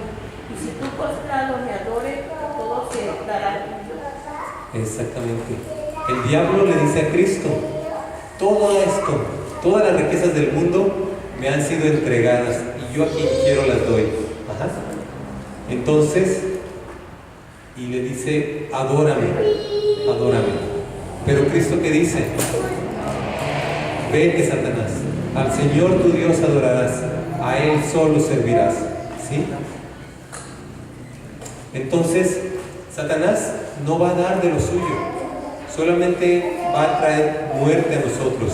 Y si tú postrado me adores, todo se dará tuyo. Exactamente. El diablo le dice a Cristo, todo esto, todas las riquezas del mundo me han sido entregadas y yo a quien quiero las doy. Ajá. Entonces, y le dice, adórame, adórame. Pero Cristo, ¿qué dice? Vete, Satanás, al Señor tu Dios adorarás, a Él solo servirás. ¿Sí? Entonces, Satanás no va a dar de lo suyo, solamente va a traer muerte a nosotros.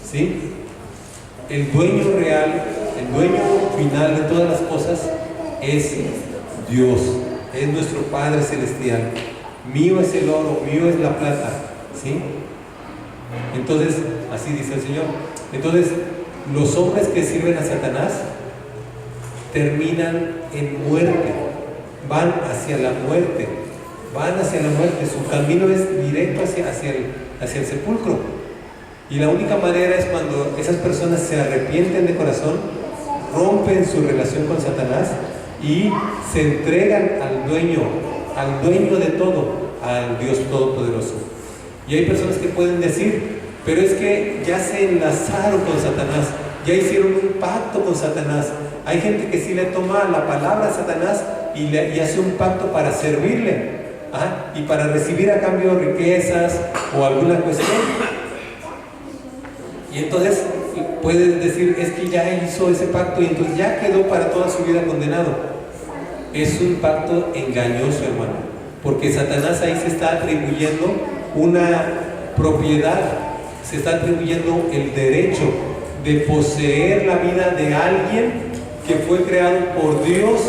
¿Sí? El dueño real, el dueño final de todas las cosas es Dios, es nuestro Padre Celestial. Mío es el oro, mío es la plata. ¿Sí? Entonces, así dice el Señor. Entonces, los hombres que sirven a Satanás terminan en muerte, van hacia la muerte, van hacia la muerte. Su camino es directo hacia el sepulcro. Y la única manera es cuando esas personas se arrepienten de corazón, rompen su relación con Satanás y se entregan al dueño de todo, al Dios Todopoderoso. Y hay personas que pueden decir, pero es que ya se enlazaron con Satanás, ya hicieron un pacto con Satanás. Hay gente que sí le toma la palabra a Satanás y hace un pacto para servirle, y para recibir a cambio riquezas o alguna cuestión. Y entonces puedes decir, es que ya hizo ese pacto y entonces ya quedó para toda su vida condenado. Es un pacto engañoso, hermano, porque Satanás ahí se está atribuyendo una propiedad, se está atribuyendo el derecho de poseer la vida de alguien que fue creado por Dios.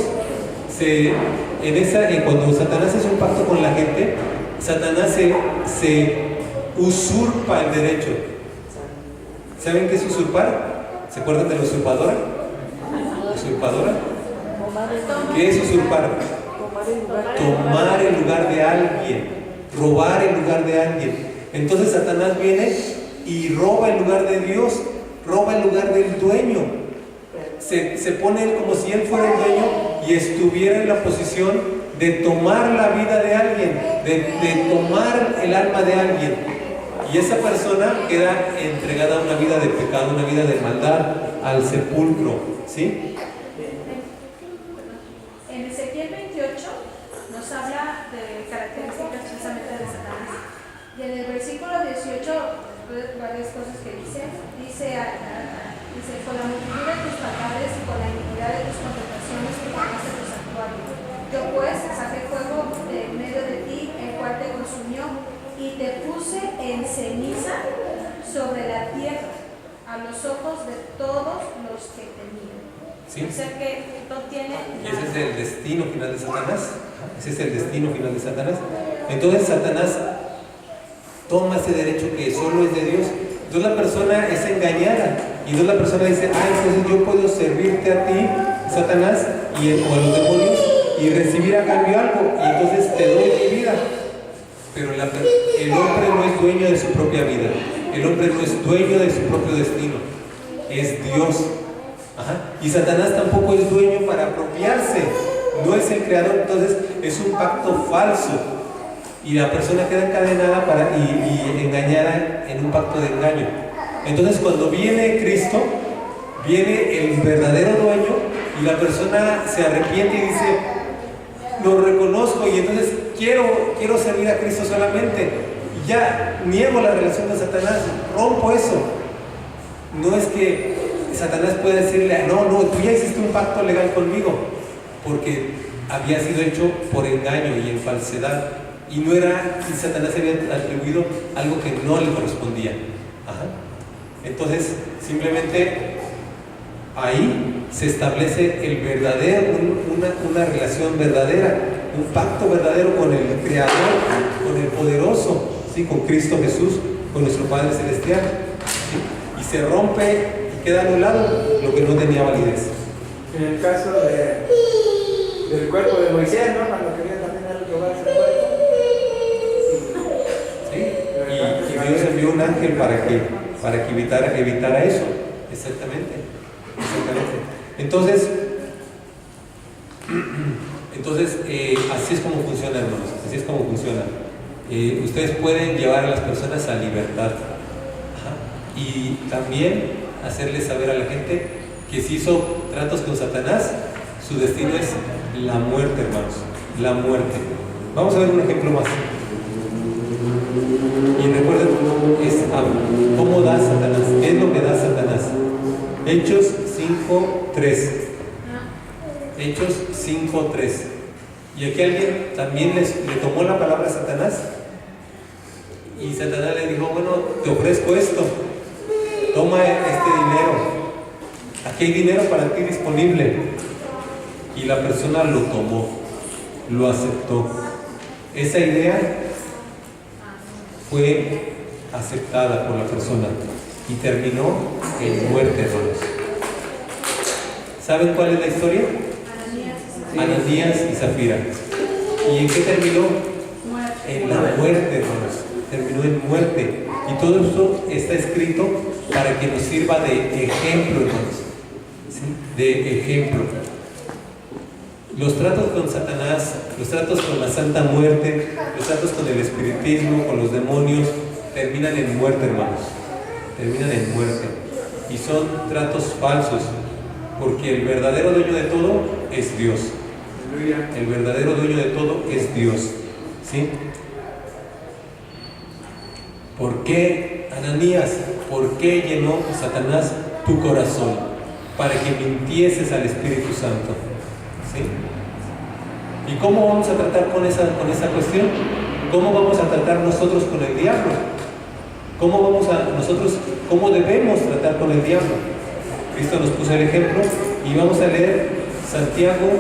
Cuando Satanás hace un pacto con la gente, Satanás se usurpa el derecho. ¿Saben qué es usurpar? ¿Se acuerdan de la usurpadora? ¿Usurpadora? ¿Qué es usurpar? Tomar el lugar de alguien, robar el lugar de alguien. Entonces Satanás viene y roba el lugar de Dios, roba el lugar del dueño. Se pone él como si él fuera el dueño y estuviera en la posición de tomar la vida de alguien, de tomar el alma de alguien. Y esa persona queda entregada a una vida de pecado, una vida de maldad, al sepulcro. ¿Sí? En Ezequiel 28 nos habla de características precisamente de Satanás. Y en el versículo 18, varias cosas que dice, con la multitud de tus maldades y con la iniquidad de tus contrataciones que pagaste tu santuario. Yo pues saqué fuego de en medio de ti, el cual te consumió, y te puse en ceniza sobre la tierra, a los ojos de todos los que te miran. ¿Sí? O sea que no tiene Y ese es el destino final de Satanás. Ese es el destino final de Satanás. Entonces Satanás toma ese derecho que solo es de Dios. Entonces la persona es engañada. Y entonces la persona dice, entonces yo puedo servirte a ti, Satanás, o a los demonios, y recibir a cambio algo. Y entonces te doy mi vida. Pero el hombre no es dueño de su propia vida. El hombre no es dueño de su propio destino. Es Dios. Y Satanás tampoco es dueño para apropiarse. No es el creador. Entonces es un pacto falso. Y la persona queda encadenada y engañada en un pacto de engaño. Entonces cuando viene Cristo, viene el verdadero dueño y la persona se arrepiente y dice, lo reconozco y entonces quiero servir a Cristo solamente. Y ya niego la relación con Satanás, rompo eso. no es que Satanás pueda decirle, no, tú ya hiciste un pacto legal conmigo, porque había sido hecho por engaño y en falsedad, y Satanás había atribuido algo que no le correspondía. Ajá. Entonces, simplemente ahí se establece el verdadero, una relación verdadera, un pacto verdadero con el Creador, con el Poderoso, ¿sí? Con Cristo Jesús, con nuestro Padre Celestial, ¿sí? Y se rompe y queda anulado lo que no tenía validez. En el caso del cuerpo de Moisés, ¿no? Cuando quería también robarse el cuerpo. ¿Sí? Y Dios envió un ángel para que evitara eso. Exactamente. Entonces, así es como funciona, hermanos. Así es como funciona. Ustedes pueden llevar a las personas a libertad. Ajá. Y también hacerles saber a la gente que si hizo tratos con Satanás, su destino es la muerte, hermanos. La muerte. Vamos a ver un ejemplo más. Y recuerden, ¿cómo da Satanás? ¿Qué es lo que da Satanás? Hechos 5:3. Hechos 5:3. Y aquí alguien también le tomó la palabra a Satanás. Y Satanás le dijo, bueno, te ofrezco esto. Toma este dinero. Aquí hay dinero para ti disponible. Y la persona lo tomó, lo aceptó. Esa idea fue aceptada por la persona y terminó en muerte, hermanos. ¿Saben cuál es la historia? Ananías y Zafira. ¿Y en qué terminó? En la muerte, hermanos. Terminó en muerte. Y todo esto está escrito para que nos sirva de ejemplo, hermanos. ¿Sí? De ejemplo. Los tratos con Satanás, los tratos con la Santa Muerte, los tratos con el espiritismo, con los demonios, terminan en muerte, hermanos. Terminan en muerte. Y son tratos falsos, porque el verdadero dueño de todo es Dios. El verdadero dueño de todo es Dios. ¿Sí? ¿Por qué, Ananías? ¿Por qué llenó Satanás tu corazón? Para que mintieses al Espíritu Santo. ¿Sí? ¿Y cómo vamos a tratar con esa cuestión? ¿Cómo vamos a tratar nosotros con el diablo? ¿Cómo debemos tratar con el diablo? Cristo nos puso el ejemplo y vamos a leer Santiago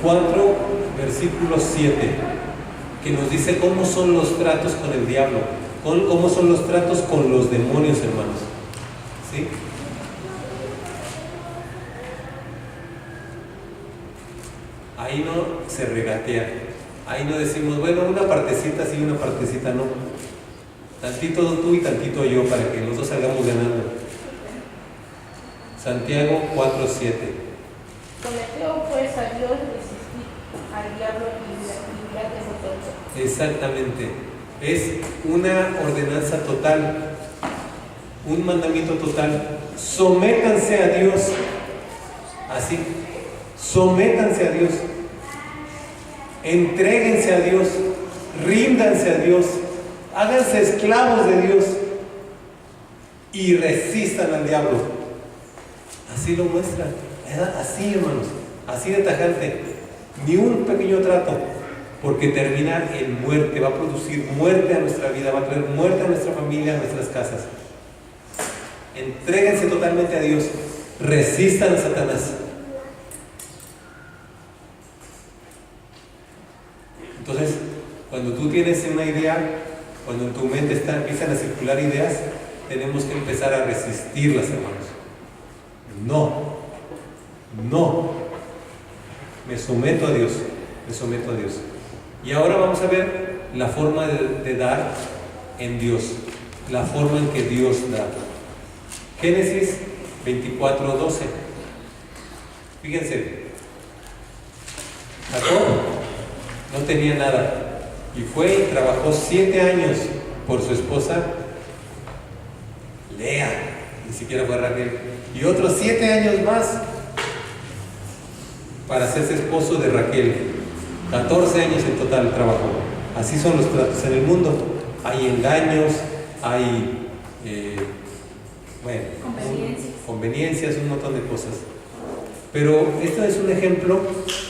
4, versículo 7, que nos dice cómo son los tratos con el diablo, cómo son los tratos con los demonios, hermanos. ¿Sí? Ahí no se regatea, ahí no decimos, bueno, una partecita sí, una partecita no. Tantito tú y tantito yo para que los dos salgamos ganando. Santiago 4:7. Someteos pues a Dios, resistir al diablo y librad de vosotros. Exactamente. Es una ordenanza total, un mandamiento total. Sométanse a Dios. Así. Sométanse a Dios. Entréguense a Dios. Ríndanse a Dios. Háganse esclavos de Dios. Y resistan al diablo. Así lo muestra. Así, hermanos. Así de tajante. Ni un pequeño trato. Porque termina en muerte. Va a producir muerte a nuestra vida. Va a traer muerte a nuestra familia, a nuestras casas. Entréguense totalmente a Dios. Resistan a Satanás. Entonces, cuando tú tienes una idea, cuando en tu mente empiezan a circular ideas, tenemos que empezar a resistirlas, hermanos. No. Me someto a Dios. Y ahora vamos a ver la forma de dar en Dios, la forma en que Dios da. Génesis 24:12. Fíjense, Jacob no tenía nada y fue y trabajó 7 años por su esposa Lea, ni siquiera fue Raquel, y otros 7 años más para hacerse esposo de Raquel. 14 años en total trabajó. Así son los tratos en el mundo. Hay engaños, hay conveniencias, un montón de cosas. Pero esto es un ejemplo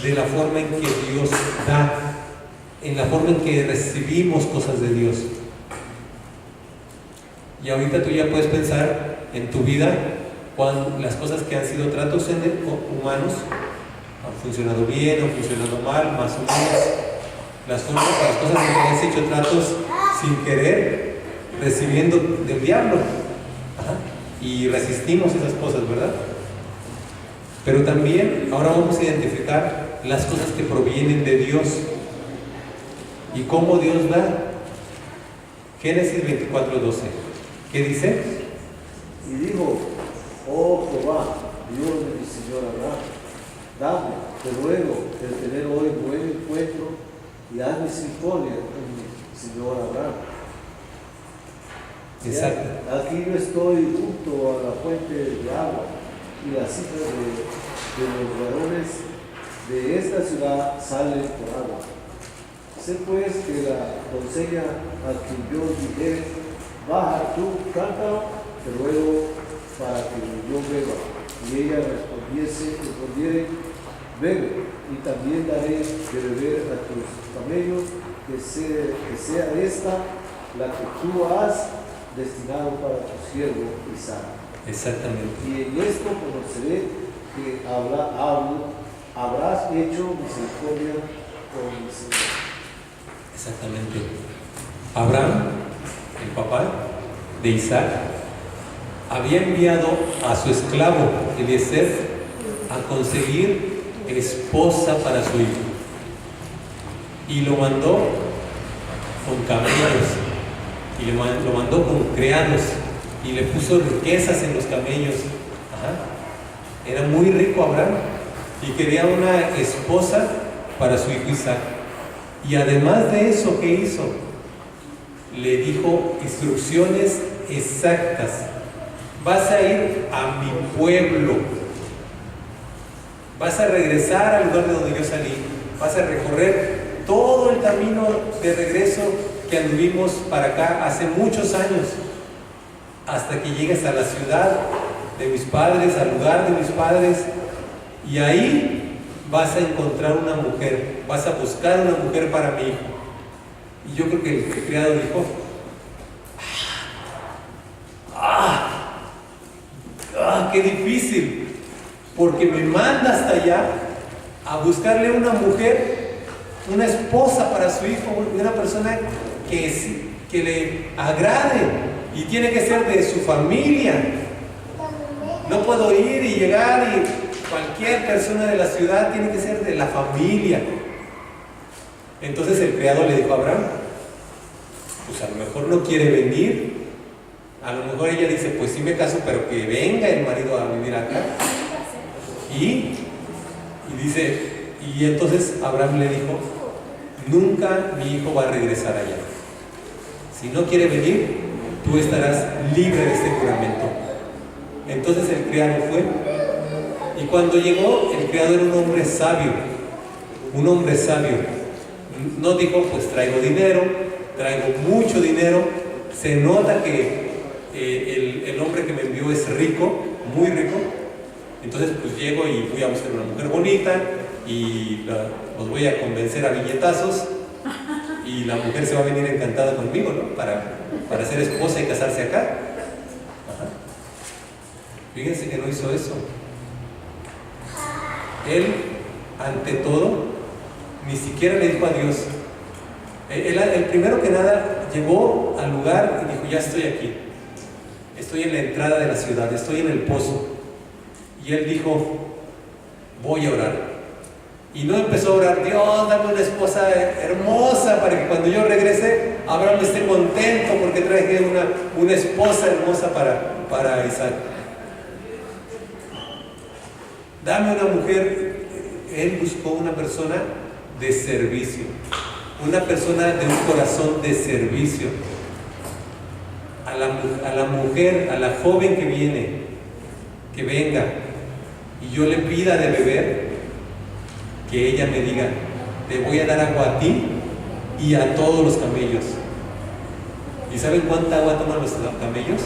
de la forma en que Dios da, en la forma en que recibimos cosas de Dios. Y ahorita tú ya puedes pensar en tu vida cuando las cosas que han sido tratos humanos han funcionado bien o funcionado mal, más o menos. Las cosas en que has hecho tratos sin querer, recibiendo del diablo. Ajá. Y resistimos esas cosas, ¿verdad? Pero también ahora vamos a identificar las cosas que provienen de Dios y cómo Dios da. Génesis 24:12. ¿Qué dice? Y dijo: oh Jehová, Dios de mi señor Abraham, dame, te ruego, el tener hoy buen encuentro y haz misericordia con mi señor Abraham. Exacto. Aquí yo estoy junto a la fuente de agua y las hijas de los varones de esta ciudad salen por agua. Sé pues que la doncella a quien yo dijere: baja tu cántaro, te ruego para que yo beba. Y ella respondiere: bebe, y también daré de beber a tus camellos, que sea esta la que tú has destinado para tu siervo Isaac. Exactamente. Y en esto conoceré que habrás hecho misericordia con mi Señor. Exactamente. Abraham, el papá de Isaac, había enviado a su esclavo Eliezer a conseguir esposa para su hijo. Y lo mandó con camellos, y lo mandó con criados, y le puso riquezas en los camellos. Ajá. Era muy rico Abraham y quería una esposa para su hijo Isaac. Y además de eso, ¿qué hizo? Le dijo instrucciones exactas: vas a ir a mi pueblo, vas a regresar al lugar de donde yo salí, vas a recorrer todo el camino de regreso que anduvimos para acá hace muchos años, hasta que llegues a la ciudad de mis padres, al lugar de mis padres, y ahí vas a encontrar una mujer, vas a buscar una mujer para mi hijo. Y yo creo que el criado dijo: qué difícil, porque me manda hasta allá a buscarle una mujer, una esposa para su hijo, una persona que le agrade, y tiene que ser de su familia. No puedo ir y llegar y cualquier persona de la ciudad, tiene que ser de la familia. Entonces el criado le dijo a Abraham: pues a lo mejor no quiere venir, a lo mejor ella dice: pues sí me caso, pero que venga el marido a vivir acá. Y entonces Abraham le dijo: nunca mi hijo va a regresar allá. Si no quiere venir, tú estarás libre de este juramento. Entonces el criado fue, y cuando llegó, el criado era un hombre sabio, No dijo: pues traigo dinero, traigo mucho dinero. Se nota que el hombre que me envió es rico, muy rico. Entonces pues llego y voy a buscar una mujer bonita y los voy a convencer a billetazos, y la mujer se va a venir encantada conmigo, ¿no? Para ser esposa y casarse acá. Ajá. Fíjense que no hizo eso. Él, ante todo, ni siquiera le dijo adiós. El primero que nada llegó al lugar y dijo: ya estoy aquí, estoy en la entrada de la ciudad, estoy en el pozo. Y él dijo: voy a orar. Y no empezó a orar: Dios, dame una esposa hermosa para que cuando yo regrese, Abraham esté contento porque traje una esposa hermosa para Isaac. Dame una mujer. Él buscó una persona de servicio, una persona de un corazón de servicio. A la mujer, a la joven que viene, que venga y yo le pida de beber, que ella me diga: te voy a dar agua a ti y a todos los camellos. ¿Y saben cuánta agua toman los camellos?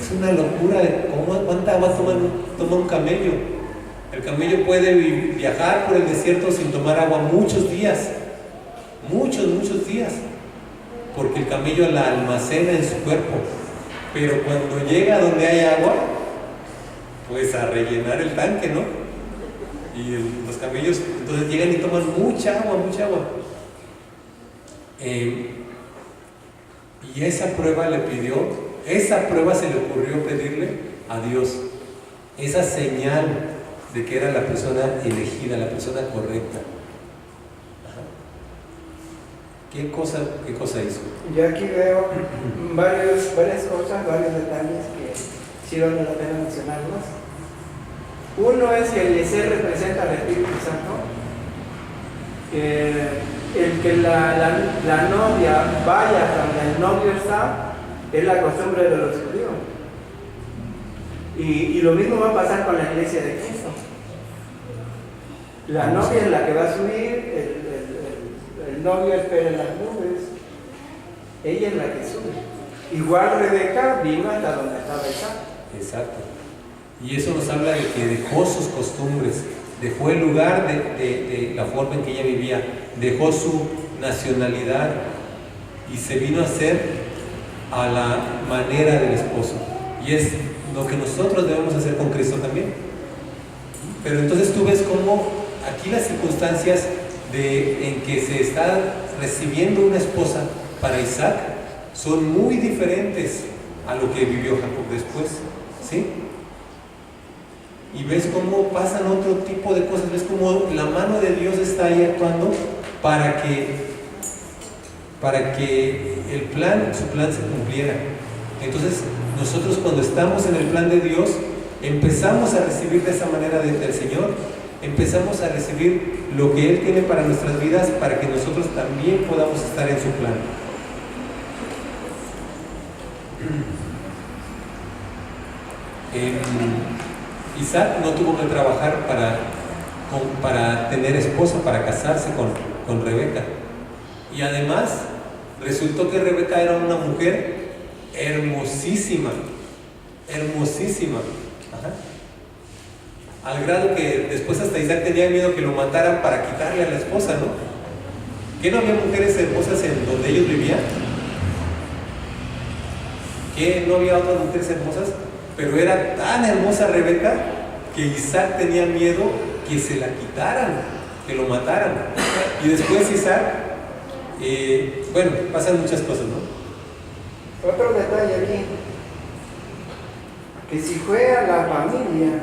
Es una locura de cuánta agua toma un camello. El camello puede viajar por el desierto sin tomar agua muchos días, muchos días, porque el camello la almacena en su cuerpo. Pero cuando llega donde hay agua, pues a rellenar el tanque, ¿no? Y los camellos entonces llegan y toman mucha agua. Y esa prueba se le ocurrió pedirle a Dios, esa señal de que era la persona elegida, la persona correcta. Ajá. ¿Qué cosa hizo? Yo aquí veo varias cosas, varios detalles que sí vale la pena mencionarlos. Uno es que Eliezer representa al Espíritu Santo. El que la novia vaya donde el novio está es la costumbre de los judíos. Y lo mismo va a pasar con la iglesia de Cristo. La novia es la que va a subir, el novio espera en las nubes, ella es la que sube. Igual Rebeca vino hasta donde estaba Isaac. Exacto. Y eso nos habla de que dejó sus costumbres, dejó el lugar de la forma en que ella vivía, dejó su nacionalidad y se vino a hacer a la manera del esposo. Y es lo que nosotros debemos hacer con Cristo también. Pero entonces tú ves cómo aquí las circunstancias en que se está recibiendo una esposa para Isaac son muy diferentes a lo que vivió Jacob después, ¿sí? Y ves cómo pasan otro tipo de cosas, ves cómo la mano de Dios está ahí actuando para que su plan se cumpliera. Entonces nosotros cuando estamos en el plan de Dios empezamos a recibir de esa manera del Señor, empezamos a recibir lo que Él tiene para nuestras vidas, para que nosotros también podamos estar en su plan. Isaac no tuvo que trabajar para tener esposa, para casarse con Rebeca. Y además resultó que Rebeca era una mujer hermosísima. Ajá. Al grado que después hasta Isaac tenía miedo que lo mataran para quitarle a la esposa, ¿no? ¿Que no había mujeres hermosas en donde ellos vivían? ¿Que no había otras mujeres hermosas? Pero era tan hermosa Rebeca que Isaac tenía miedo que se la quitaran, que lo mataran. Y después Isaac, bueno, pasan muchas cosas, ¿no? Otro detalle aquí, que si fue a la familia,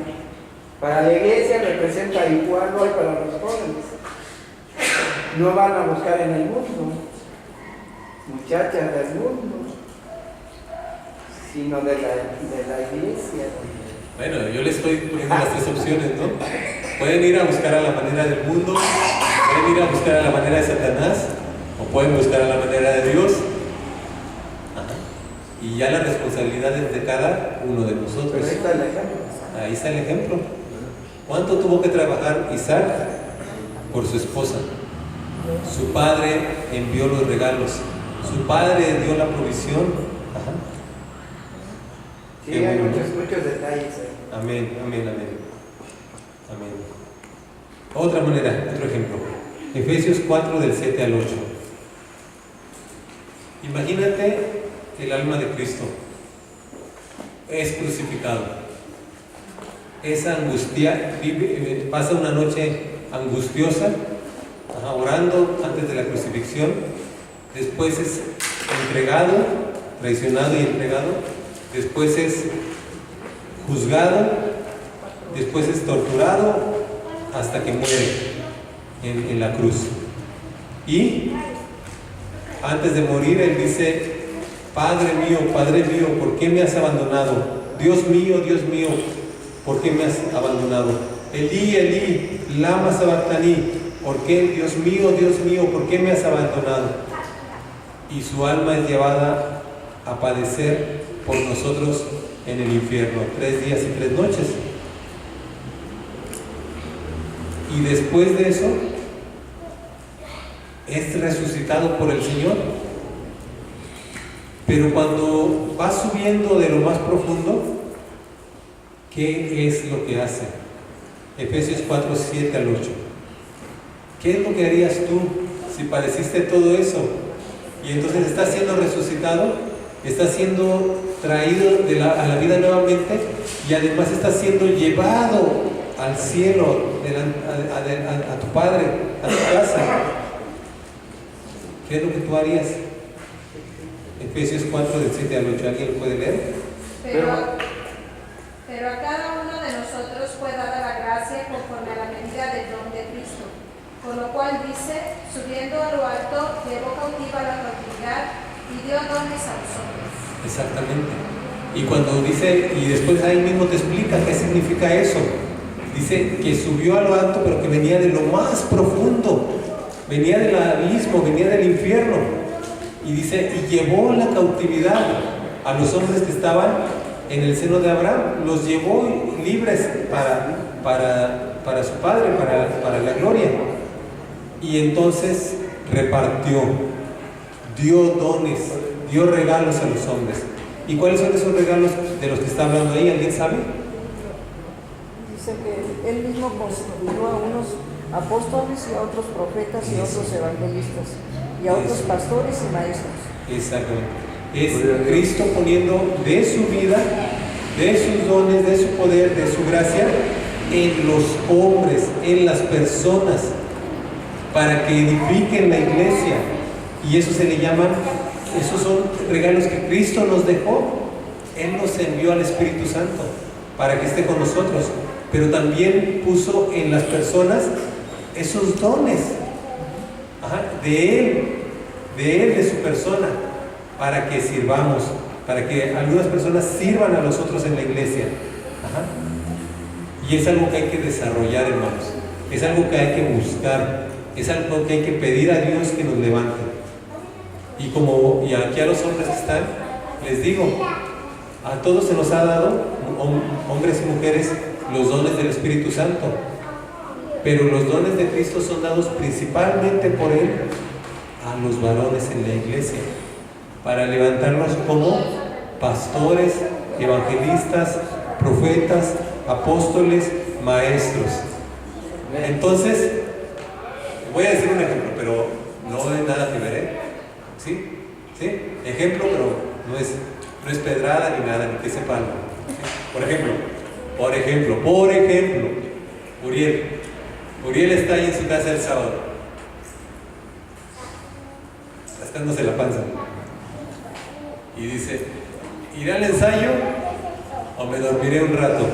para la iglesia representa igual hoy para los jóvenes. No van a buscar en el mundo, muchachas del mundo, sino de la iglesia. Bueno, yo les estoy poniendo las tres opciones, ¿no? Pueden ir a buscar a la manera del mundo, pueden ir a buscar a la manera de Satanás, o pueden buscar a la manera de Dios. Ajá. Y ya la responsabilidad es de cada uno de nosotros. Pero ahí está el ejemplo. Ahí está el ejemplo. ¿Cuánto tuvo que trabajar Isaac por su esposa? Su padre envió los regalos, su padre dio la provisión. Ajá. Sí, hay muchos detalles ahí. Amén. Otra manera, otro ejemplo. Efesios 4 del 7 al 8. Imagínate el alma de Cristo. Es crucificado. Es angustia, pasa una noche angustiosa, orando antes de la crucifixión. Después es entregado, traicionado y entregado. Después es juzgado, después es torturado hasta que muere en la cruz. Y antes de morir él dice: Padre mío, ¿por qué me has abandonado? Dios mío, ¿por qué me has abandonado? Elí, Elí, lama sabactani, ¿por qué, Dios mío, por qué me has abandonado? Y su alma es llevada a padecer por nosotros en el infierno 3 días y 3 noches. Y después de eso es resucitado por el Señor. Pero cuando va subiendo de lo más profundo, ¿qué es lo que hace? Efesios 4, 7 al 8. ¿Qué es lo que harías tú si padeciste todo eso? Y entonces estás siendo resucitado, estás siendo traído a la vida nuevamente, y además estás siendo llevado al cielo, a tu Padre, a tu casa. ¿Qué es lo que tú harías? Efesios 4, del 7 al 8, ¿alguien lo puede leer? Pero a cada uno de nosotros fue dada la gracia conforme a la medida del don de Cristo, con lo cual dice, subiendo a lo alto, llevó cautiva la cautividad y dio dones a los hombres. Exactamente. Y cuando dice, y después ahí mismo te explica qué significa eso. Dice que subió a lo alto, pero que venía de lo más profundo, venía del abismo, venía del infierno. Y dice, y llevó la cautividad a los hombres que estaban en el seno de Abraham, los llevó libres para su Padre, para la gloria. Y entonces repartió, dio dones, dio regalos a los hombres. ¿Y cuáles son esos regalos de los que está hablando ahí? ¿Alguien sabe? Dice que él mismo constituyó a unos apóstoles y a otros profetas y a otros evangelistas y a otros pastores y maestros. Exactamente. Es Cristo poniendo de su vida, de sus dones, de su poder, de su gracia en los hombres, en las personas, para que edifiquen la iglesia. Y eso se le llaman, esos son regalos que Cristo nos dejó. Él nos envió al Espíritu Santo para que esté con nosotros, pero también puso en las personas esos dones de Él, de su persona, para que sirvamos, para que algunas personas sirvan a los otros en la iglesia. Y es algo que hay que desarrollar, hermanos, es algo que hay que buscar, es algo que hay que pedir a Dios que nos levante. Y aquí a los hombres que están, les digo, a todos se nos ha dado, hombres y mujeres, los dones del Espíritu Santo, pero los dones de Cristo son dados principalmente por Él a los varones en la iglesia, para levantarnos como pastores, evangelistas, profetas, apóstoles, maestros. Entonces, voy a decir un ejemplo, pero no es nada que ver, ¿sí? ¿Sí? Ejemplo, pero no es pedrada ni nada, ni que sepa algo. Por ejemplo, Uriel está ahí en su casa el sábado, rascándose la panza, y dice, ¿iré al ensayo o me dormiré un rato?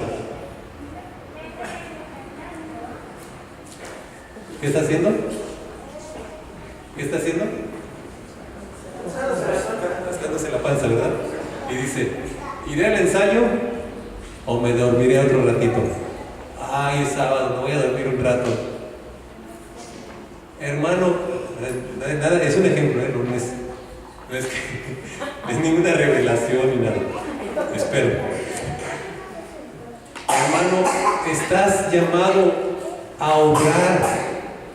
¿Qué está haciendo? Rascándose la panza, ¿verdad? Y dice, ¿iré al ensayo o me dormiré otro ratito? Ay, es sábado, me voy a dormir un rato. Hermano, nada, es un ejemplo, no es ninguna revelación ni nada. Espero. Hermano, estás llamado a obrar,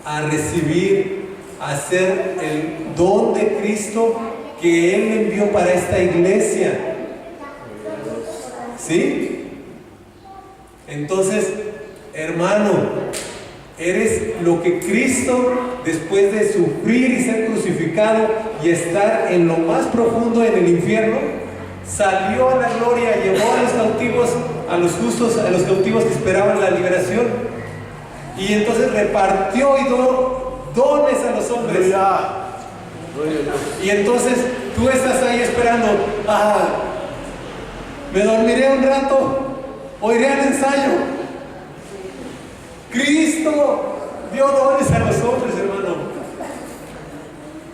a recibir, a hacer el don de Cristo que Él envió para esta iglesia. ¿Sí? Entonces, hermano, eres lo que Cristo, después de sufrir y ser crucificado y estar en lo más profundo en el infierno, salió a la gloria, llevó a los cautivos, a los justos, a los cautivos que esperaban la liberación, y entonces repartió y dio dones a los hombres. Y entonces tú estás ahí esperando, me dormiré un rato o iré al ensayo. Cristo dio dones a los hombres, hermano,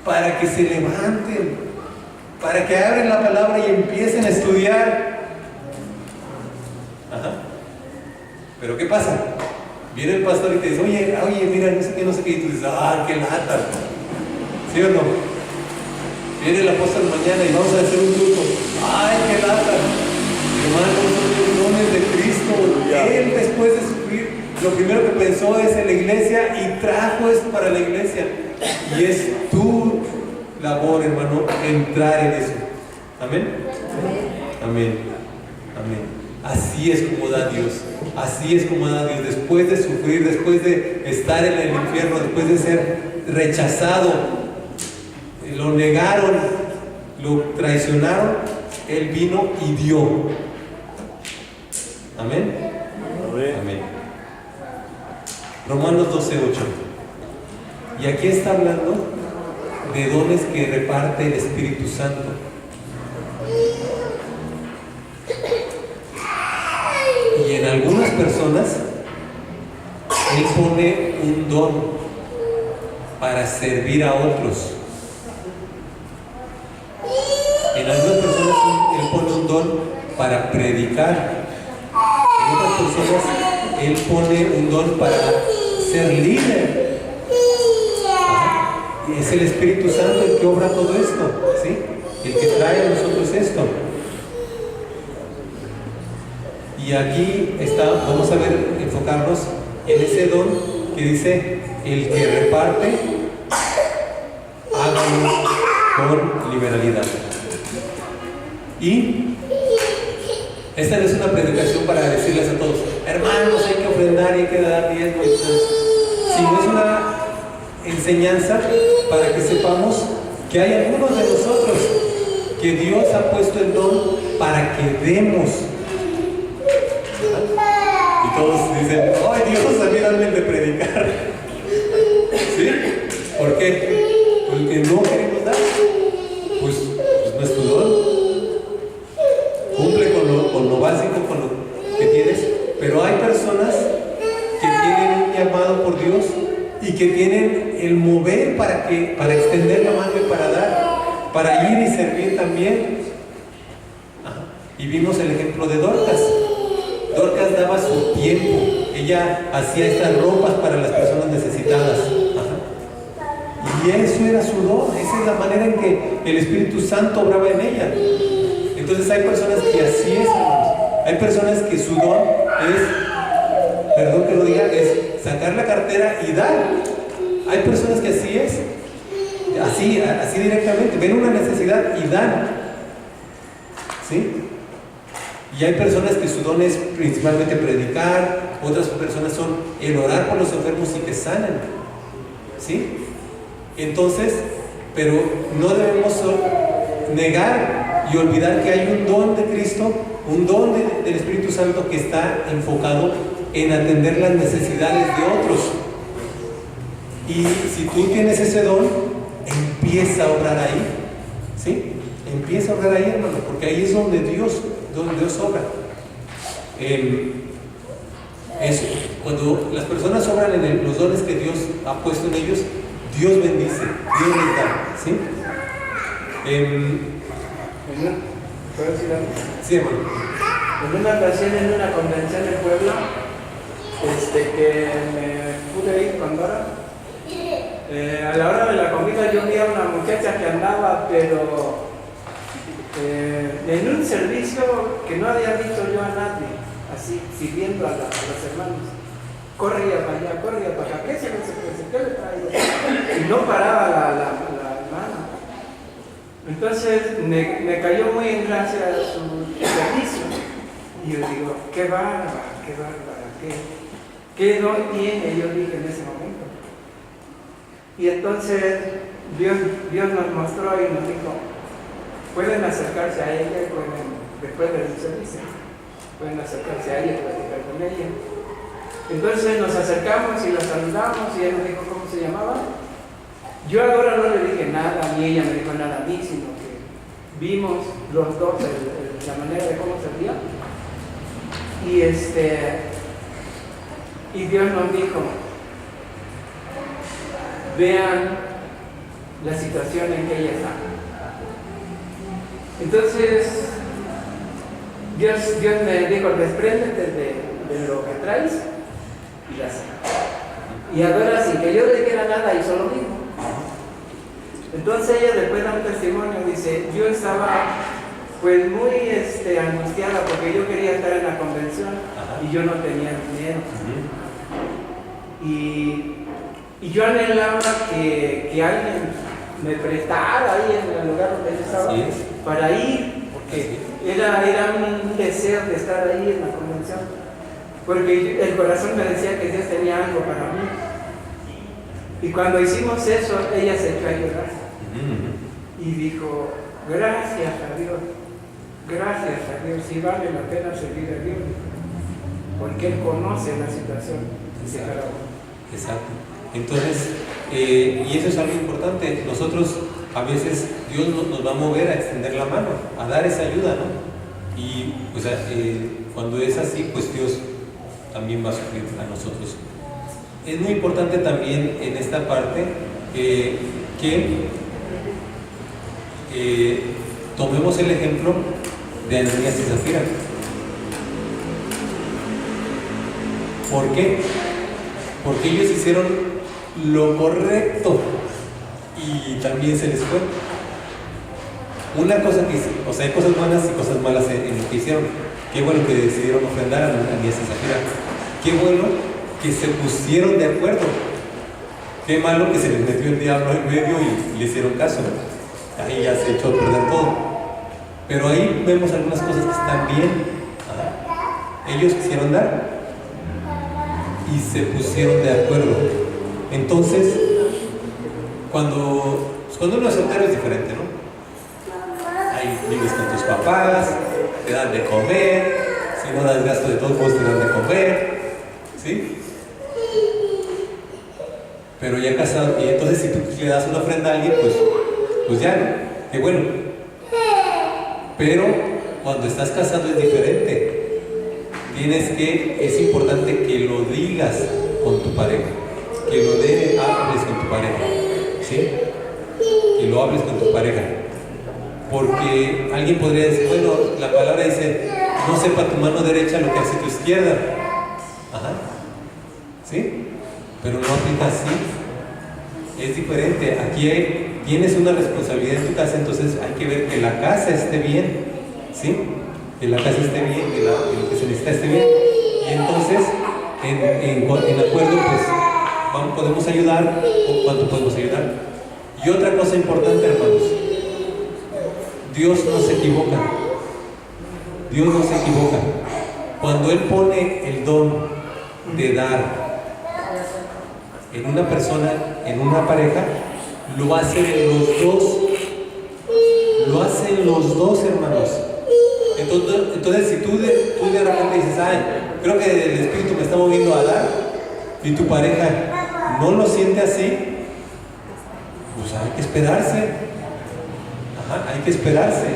para que se levanten, para que abren la palabra y empiecen a estudiar. Pero ¿qué pasa? Viene el pastor y te dice, oye, mira, no sé qué, y tú dices, qué lata, ¿sí o no? Viene el apóstol mañana y vamos a hacer un culto, qué lata. Hermanos, son los dones de Cristo. Él, después de sufrir, lo primero que pensó es en la iglesia y trajo esto para la iglesia. Y es tu labor, hermano, entrar en eso. Amén. Amén. Amén. Así es como da Dios. Así es como da Dios. Después de sufrir, después de estar en el infierno, después de ser rechazado, lo negaron, lo traicionaron, Él vino y dio. Amén. Amén. Romanos 12:8. Y aquí está hablando de dones que reparte el Espíritu Santo. Y en algunas personas Él pone un don para servir a otros. En algunas personas Él pone un don para predicar. En otras personas Él pone un don para ser líder. Y es el Espíritu Santo el que obra todo esto, ¿sí? El que trae a nosotros esto. Y aquí está, vamos a ver, enfocarnos en ese don que dice: el que reparte, hágalo con liberalidad. Y esta no es una predicación para decirles a todos: hermanos, hay que ofrendar y hay que dar diezmo, sino es una enseñanza para que sepamos que hay algunos de nosotros que Dios ha puesto el don para que demos. Y todos dicen: ¡ay, Dios, a mí dame el de predicar! ¿Sí? ¿Por qué? Porque no queremos dar. Pues no es tu don. Cumple con lo básico, con lo que tienes. Pero hay personas que tienen un llamado por Dios y que tienen el mover para extender la mano y para dar, para ir y servir también. Ajá. Y vimos el ejemplo de Dorcas. Dorcas daba su tiempo. Ella hacía estas ropas para las personas necesitadas. Ajá. Y eso era su don. Esa es la manera en que el Espíritu Santo obraba en ella. Entonces hay personas que así es, hermanos. Hay personas que su don es, perdón que lo diga, es sacar la cartera y dar. Hay personas que así es, así directamente, ven una necesidad y dan. ¿Sí? Y hay personas que su don es principalmente predicar, otras personas son el orar por los enfermos y que sanen. ¿Sí? Entonces, pero no debemos negar y olvidar que hay un don de Cristo, un don del Espíritu Santo que está enfocado en atender las necesidades de otros. Y si tú tienes ese don, empieza a obrar ahí. ¿Sí? Empieza a obrar ahí, hermano, porque ahí es donde Dios obra. Eso, cuando las personas obran en los dones que Dios ha puesto en ellos, Dios bendice, Dios les da. ¿Sí? ¿Puedo decir algo? Sí, hermano. En una ocasión, en una convención en Puebla, que me pude ir con Dora, a la hora de la comida yo vi a una muchacha que andaba, pero en un servicio que no había visto yo a nadie, así, sirviendo a los hermanos. Corría para allá, corría para acá, ¿qué le traía? Y no paraba la hermana. Entonces me cayó muy en gracia su servicio. Y yo digo: qué bárbara, qué don tiene, yo dije en ese momento. Y entonces Dios nos mostró y nos dijo: pueden acercarse a ella, después del servicio, pueden acercarse a ella y platicar con ella. Entonces nos acercamos y la saludamos y ella nos dijo cómo se llamaba. Yo ahora no le dije nada, ni ella me dijo nada a mí, sino que vimos los dos la manera de cómo servía. Y Dios nos dijo: vean la situación en que ella está. Entonces Dios me dijo: despréndete de lo que traes y la saca. Y ahora, sin que yo le dijera nada, hizo lo mismo. Entonces ella después da un testimonio, dice: yo estaba pues muy angustiada porque yo quería estar en la convención. Ajá. Y yo no tenía dinero. Uh-huh. Y yo anhelaba que alguien me prestara ahí en el lugar donde yo estaba para ir, porque era un deseo de estar ahí en la convención, porque el corazón me decía que Dios tenía algo para mí. Y cuando hicimos eso, ella se echó a llorar y dijo, gracias a Dios, si vale la pena servir a Dios, porque Él conoce la situación de cada uno. Exacto. Entonces, y eso es algo importante. Nosotros, a veces, Dios nos va a mover a extender la mano, a dar esa ayuda, ¿no? Y, o sea, cuando es así, pues Dios también va a suplir a nosotros. Es muy importante también en esta parte que tomemos el ejemplo de Ananías y Zafira. ¿Por qué? Porque ellos hicieron lo correcto y también se les fue. Una cosa que, o sea, hay cosas buenas y cosas malas en lo que hicieron. Qué bueno que decidieron ofrendar a Ananías y Zafira. Qué bueno que se pusieron de acuerdo. Qué malo que se les metió el diablo en medio y le hicieron caso. Ahí ya se echó a perder todo. Pero ahí vemos algunas cosas que están bien. Ellos quisieron dar y se pusieron de acuerdo. Entonces, cuando uno es soltero es diferente, ¿no? Ahí vives con tus papás, te dan de comer, si no das gasto de todos modos te dan de comer, ¿sí? Pero ya casado, y entonces si tú le das una ofrenda a alguien, pues ya no, qué bueno. Pero cuando estás casado es diferente. Es importante que lo digas con tu pareja, que lo hables con tu pareja, ¿sí? Que lo hables con tu pareja. Porque alguien podría decir, bueno, la palabra dice, no sepa tu mano derecha lo que hace tu izquierda. Ajá. ¿Sí? Pero no aplica así. Es diferente. Aquí tienes una responsabilidad en tu casa, entonces hay que ver que la casa esté bien, ¿sí? Que la casa esté bien, que lo que se necesita esté bien. Y entonces, en acuerdo, pues podemos ayudar o cuánto podemos ayudar. Y otra cosa importante, hermanos, Dios no se equivoca. Dios no se equivoca. Cuando Él pone el don de dar en una persona, en una pareja, lo hacen los dos. Lo hacen los dos, hermanos. Entonces si tú de repente dices, creo que el Espíritu me está moviendo a dar, y tu pareja no lo siente así, pues hay que esperarse. Hay que esperarse.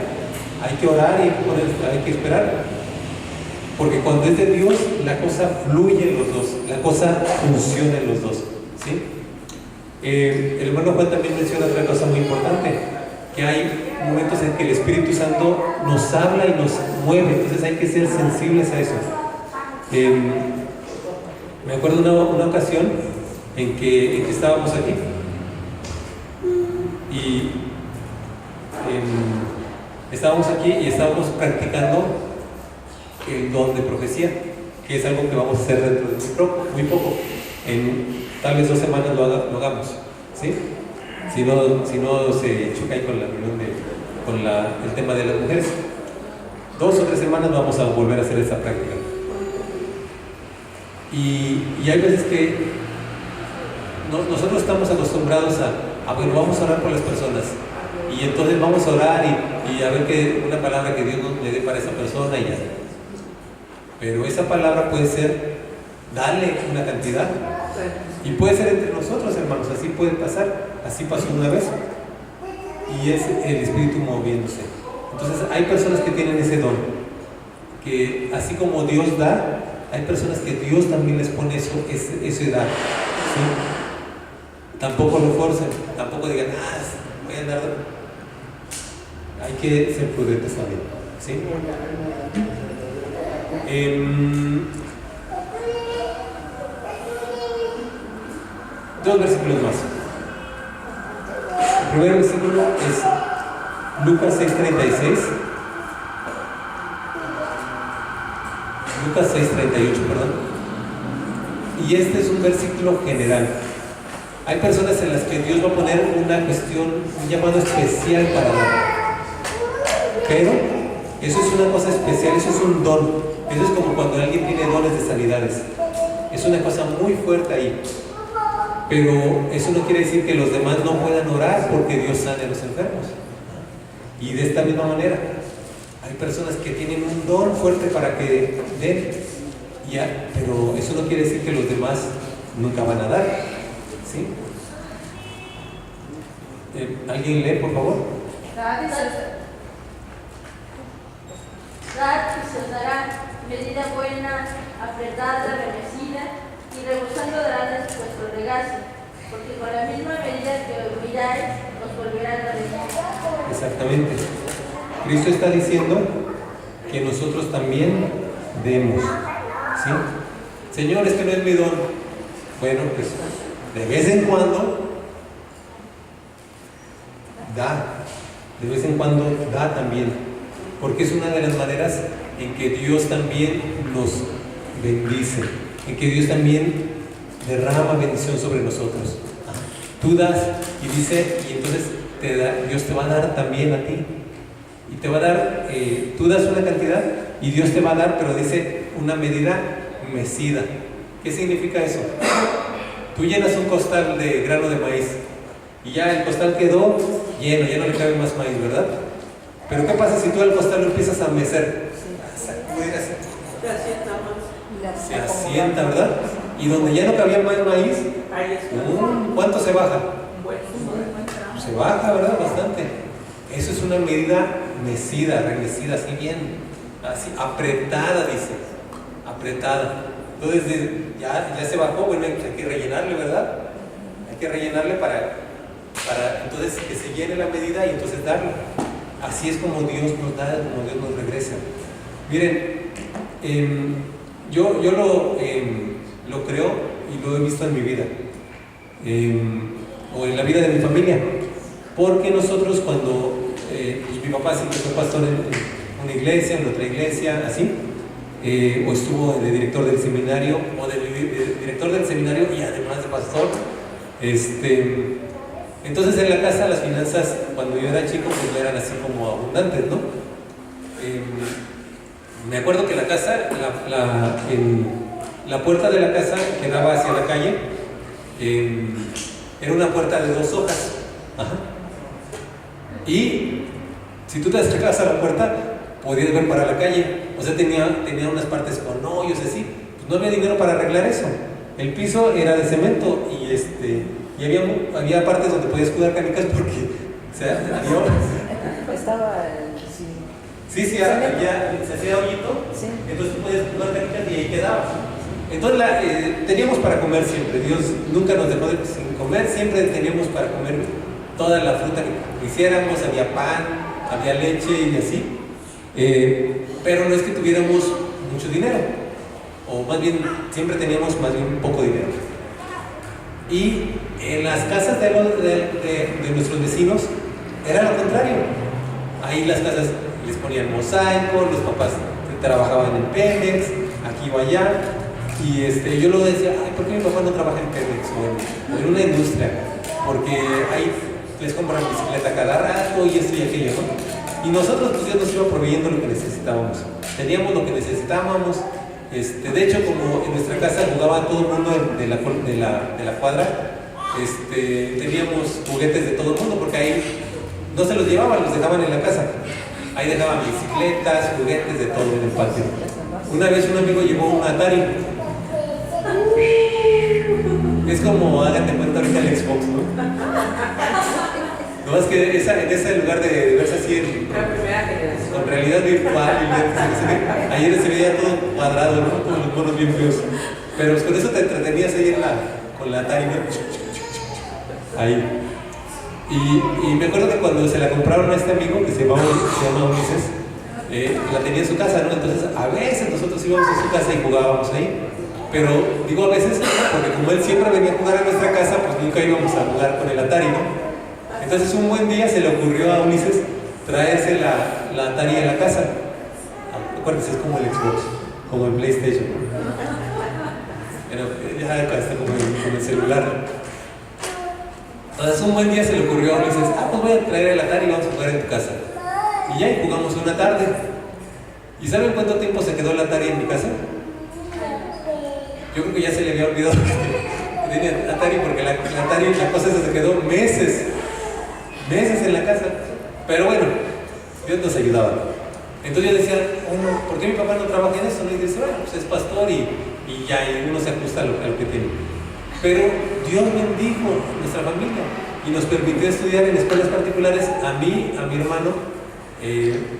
Hay que orar y hay que esperar. Porque cuando es de Dios, la cosa fluye en los dos, la cosa funciona en los dos, ¿sí? El hermano Juan también menciona otra cosa muy importante, que hay momentos en que el Espíritu Santo nos habla y nos mueve, entonces hay que ser sensibles a eso. Me acuerdo una ocasión en que estábamos aquí y estábamos aquí y estábamos practicando el don de profecía, que es algo que vamos a hacer dentro de muy poco, en tal vez 2 semanas lo hagamos, ¿sí? Si no se choca ahí con la reunión con el tema de las mujeres. 2 o 3 semanas vamos a volver a hacer esa práctica. Y hay veces que nosotros estamos acostumbrados a bueno, vamos a orar por las personas. Y entonces vamos a orar y a ver una palabra que Dios nos le dé para esa persona y ya. Pero esa palabra puede ser, dale una cantidad. Y puede ser entre nosotros, hermanos, así puede pasar. Así pasó una vez. Y es el Espíritu moviéndose. Entonces hay personas que tienen ese don. Que así como Dios da, hay personas que Dios también les pone ese dar. ¿Sí? Tampoco lo forcen, tampoco digan, voy a dar. Hay que ser prudentes también, ¿sí? 2 versículos más. El primer versículo es Lucas 6:36. Lucas 6:38, perdón. Y este es un versículo general. Hay personas en las que Dios va a poner una cuestión, un llamado especial para dar. Pero eso es una cosa especial, eso es un don. Eso es como cuando alguien tiene dones de sanidades. Es una cosa muy fuerte ahí. Pero eso no quiere decir que los demás no puedan orar porque Dios sane a los enfermos. Y de esta misma manera, hay personas que tienen un don fuerte para que den, pero eso no quiere decir que los demás nunca van a dar. ¿Sí? ¿Alguien lee, por favor? Dad y se os dará medida buena, apretada, remecida, y rebosando darán vuestro regazo, porque con la misma medida que miráis, os volverán a recibir. Exactamente. Cristo está diciendo que nosotros también demos. ¿Sí? Señor, es que no es mi don. Bueno, pues de vez en cuando da. De vez en cuando da también. Porque es una de las maneras en que Dios también nos bendice. En que Dios también derrama bendición sobre nosotros. Tú das y dice, y entonces Dios te va a dar también a ti. Y te va a dar, tú das una cantidad y Dios te va a dar, pero dice una medida mecida. ¿Qué significa eso? Tú llenas un costal de grano de maíz y ya el costal quedó lleno, ya no le cabe más maíz, ¿verdad? Pero ¿qué pasa si tú al costal lo empiezas a mecer? Se asienta, ¿verdad? Y donde ya no cabía más maíz, ¿cuánto se baja? Se baja, ¿verdad? Bastante. Eso es una medida mecida, remecida, así bien, así apretada, dice, apretada. Entonces ya se bajó, bueno, hay que rellenarle, ¿verdad? Hay que rellenarle para entonces que se llene la medida y entonces darle. Así es como Dios nos da, como Dios nos regresa. Miren, yo lo creo y lo he visto en mi vida, o en la vida de mi familia, porque nosotros cuando y mi papá siempre fue pastor en una iglesia, en otra iglesia, así, o estuvo de director del seminario, o de director del seminario y además de pastor. Entonces en la casa las finanzas, cuando yo era chico, pues no eran así como abundantes, ¿no? Me acuerdo que la casa, la puerta de la casa que daba hacia la calle, era una puerta de 2 hojas. Ajá. Y si tú te acercabas a la puerta, podías ver para la calle. O sea, tenía unas partes con hoyos así. Pues no había dinero para arreglar eso. El piso era de cemento y había partes donde podías jugar canicas porque, o sea, Estaba sí, se hacía hoyito, sí. Entonces tú podías jugar canicas y ahí quedabas. Entonces teníamos para comer siempre. Dios nunca nos dejó sin comer, siempre teníamos para comer toda la fruta que quisiéramos, había pan, había leche y así. Pero no es que tuviéramos mucho dinero, o más bien siempre teníamos más bien poco dinero. Y en las casas de nuestros vecinos era lo contrario. Ahí las casas les ponían mosaico, los papás trabajaban en Pemex, aquí o allá. Y yo lo decía, ay, ¿por qué mi papá no trabaja en Pemex o en una industria? Porque ahí les compran bicicleta cada rato y esto y aquello, ¿no? Y nosotros, pues Dios nos iba proveyendo lo que necesitábamos. Teníamos lo que necesitábamos. De hecho, como en nuestra casa jugaba todo el mundo de la cuadra, teníamos juguetes de todo el mundo, porque ahí no se los llevaban, los dejaban en la casa. Ahí dejaban bicicletas, juguetes de todo en el patio. Una vez un amigo llevó un Atari. Es como, háganse cuenta ahorita el Xbox, ¿no? No, es que en ese lugar de verse así con realidad virtual, ayer se veía todo cuadrado, ¿no? Con los monos bien feos. Pero con eso te entretenías ahí con la Atari, ¿no? Ahí. Y me acuerdo que cuando se la compraron a este amigo, que se llama Ulises, la tenía en su casa, ¿no? Entonces a veces nosotros íbamos a su casa y jugábamos ahí. Pero digo a veces, porque como él siempre venía a jugar a nuestra casa, pues nunca íbamos a jugar con el Atari, ¿no? Entonces un buen día se le ocurrió a Ulises traerse la Atari a la casa. Acuérdense, es como el Xbox, como el PlayStation. Pero ya está como el celular. Entonces un buen día se le ocurrió, le dices, pues voy a traer el Atari y vamos a jugar en tu casa. Y ya, y jugamos una tarde. ¿Y saben cuánto tiempo se quedó el Atari en mi casa? Yo creo que ya se le había olvidado que tenía Atari, porque la Atari, la cosa esa se quedó meses en la casa. Pero bueno, Dios nos ayudaba. Entonces yo decía, ¿por qué mi papá no trabaja en eso? Y dice, bueno, pues es pastor y ya, y uno se ajusta a lo que tiene. Pero Dios bendijo nuestra familia y nos permitió estudiar en escuelas particulares a mí, a mi hermano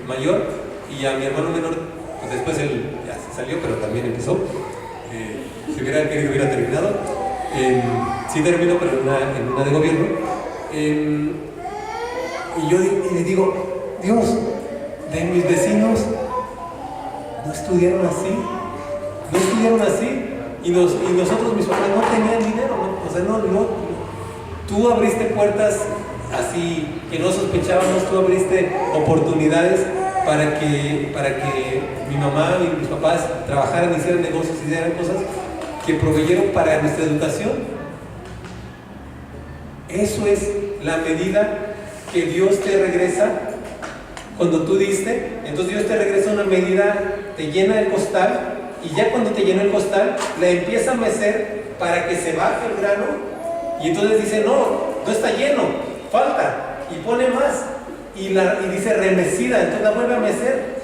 mayor y a mi hermano menor. Pues después él ya se salió, pero también empezó. Si hubiera querido, hubiera terminado. Sí terminó, pero en una de gobierno. Y yo le digo, Dios, de mis vecinos no estudiaron así. Y nosotros, mis papás, no tenían dinero, ¿no? O sea, no. Tú abriste puertas así que no sospechábamos, tú abriste oportunidades para que mi mamá y mis papás trabajaran, hicieran negocios, hicieran cosas que proveyeron para nuestra educación. Eso es la medida que Dios te regresa cuando tú diste. Entonces Dios te regresa una medida, te llena el costal, y ya cuando te llenó el costal, la empieza a mecer para que se baje el grano, y entonces dice, no está lleno, falta, y pone más, y dice remecida, entonces la vuelve a mecer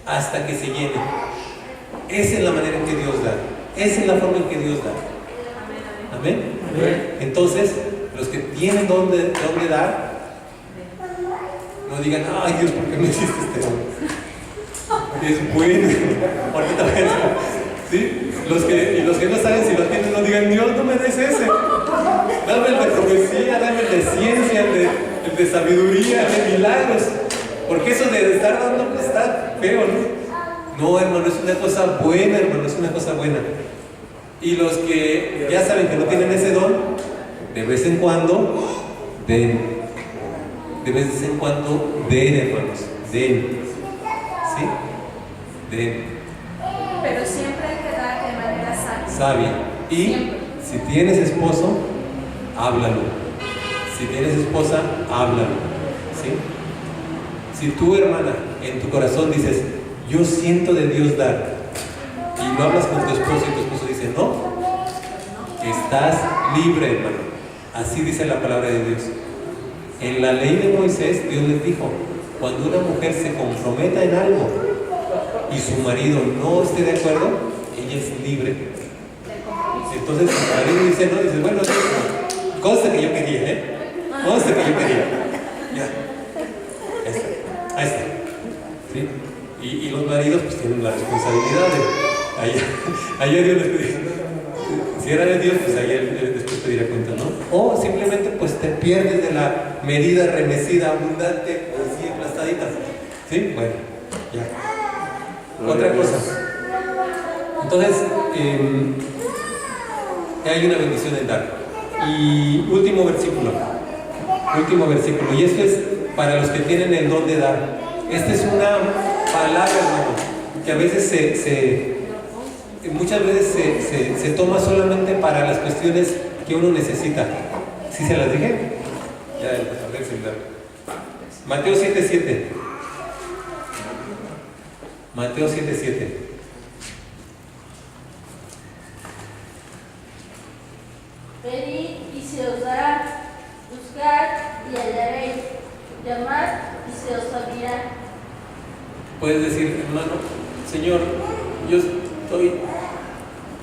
hasta que se llene. Esa es la manera en que Dios da, esa es la forma en que Dios da. Amén. Entonces, los que tienen dónde dar, no digan, ay Dios, ¿por qué me hiciste este hombre? Es bueno. Ahorita voy a decir, ¿sí? Los que no saben si lo tienen, no digan, Dios, no me des ese. Dame el de profecía, dame el de ciencia, el de sabiduría, el de milagros. Porque eso de estar dando, pues está feo, ¿no? No, hermano, es una cosa buena, hermano, es una cosa buena. Y los que ya saben que no tienen ese don, de vez en cuando den. De vez en cuando den, hermanos, den. ¿Sí? Den. Pero siempre hay que dar de manera sabia. Y siempre. Si tienes esposo, háblalo. Si tienes esposa, háblalo. ¿Sí? Si tú, hermana, en tu corazón dices, yo siento de Dios dar, y lo hablas con tu esposo y tu esposo dice, no, estás libre, hermano. Así dice la palabra de Dios. En la ley de Moisés, Dios les dijo, cuando una mujer se comprometa en algo y su marido no esté de acuerdo, ella es libre. Entonces el marido dice, no, dice, bueno, conste que yo quería, conste que yo quería. Ya. Ahí está. ¿Sí? Y los maridos pues tienen la responsabilidad de, allá Dios les pedía. Si era de Dios, pues ahí él después te dirá cuenta, ¿no? O simplemente pues te pierdes de la medida remecida, abundante, así aplastadita. ¿Sí? Bueno, ya. Otra cosa. Entonces, hay una bendición en dar. Y último versículo. Y esto es para los que tienen el don de dar. Esta es una palabra, hermano, que a veces muchas veces se toma solamente para las cuestiones que uno necesita. ¿Sí se las dije? Ya, el celular. Mateo 7:7. Mateo 7:7. Pedid y se os dará, buscad y hallaréis, llamad y se os abrirá. Puedes decir, hermano, Señor, yo estoy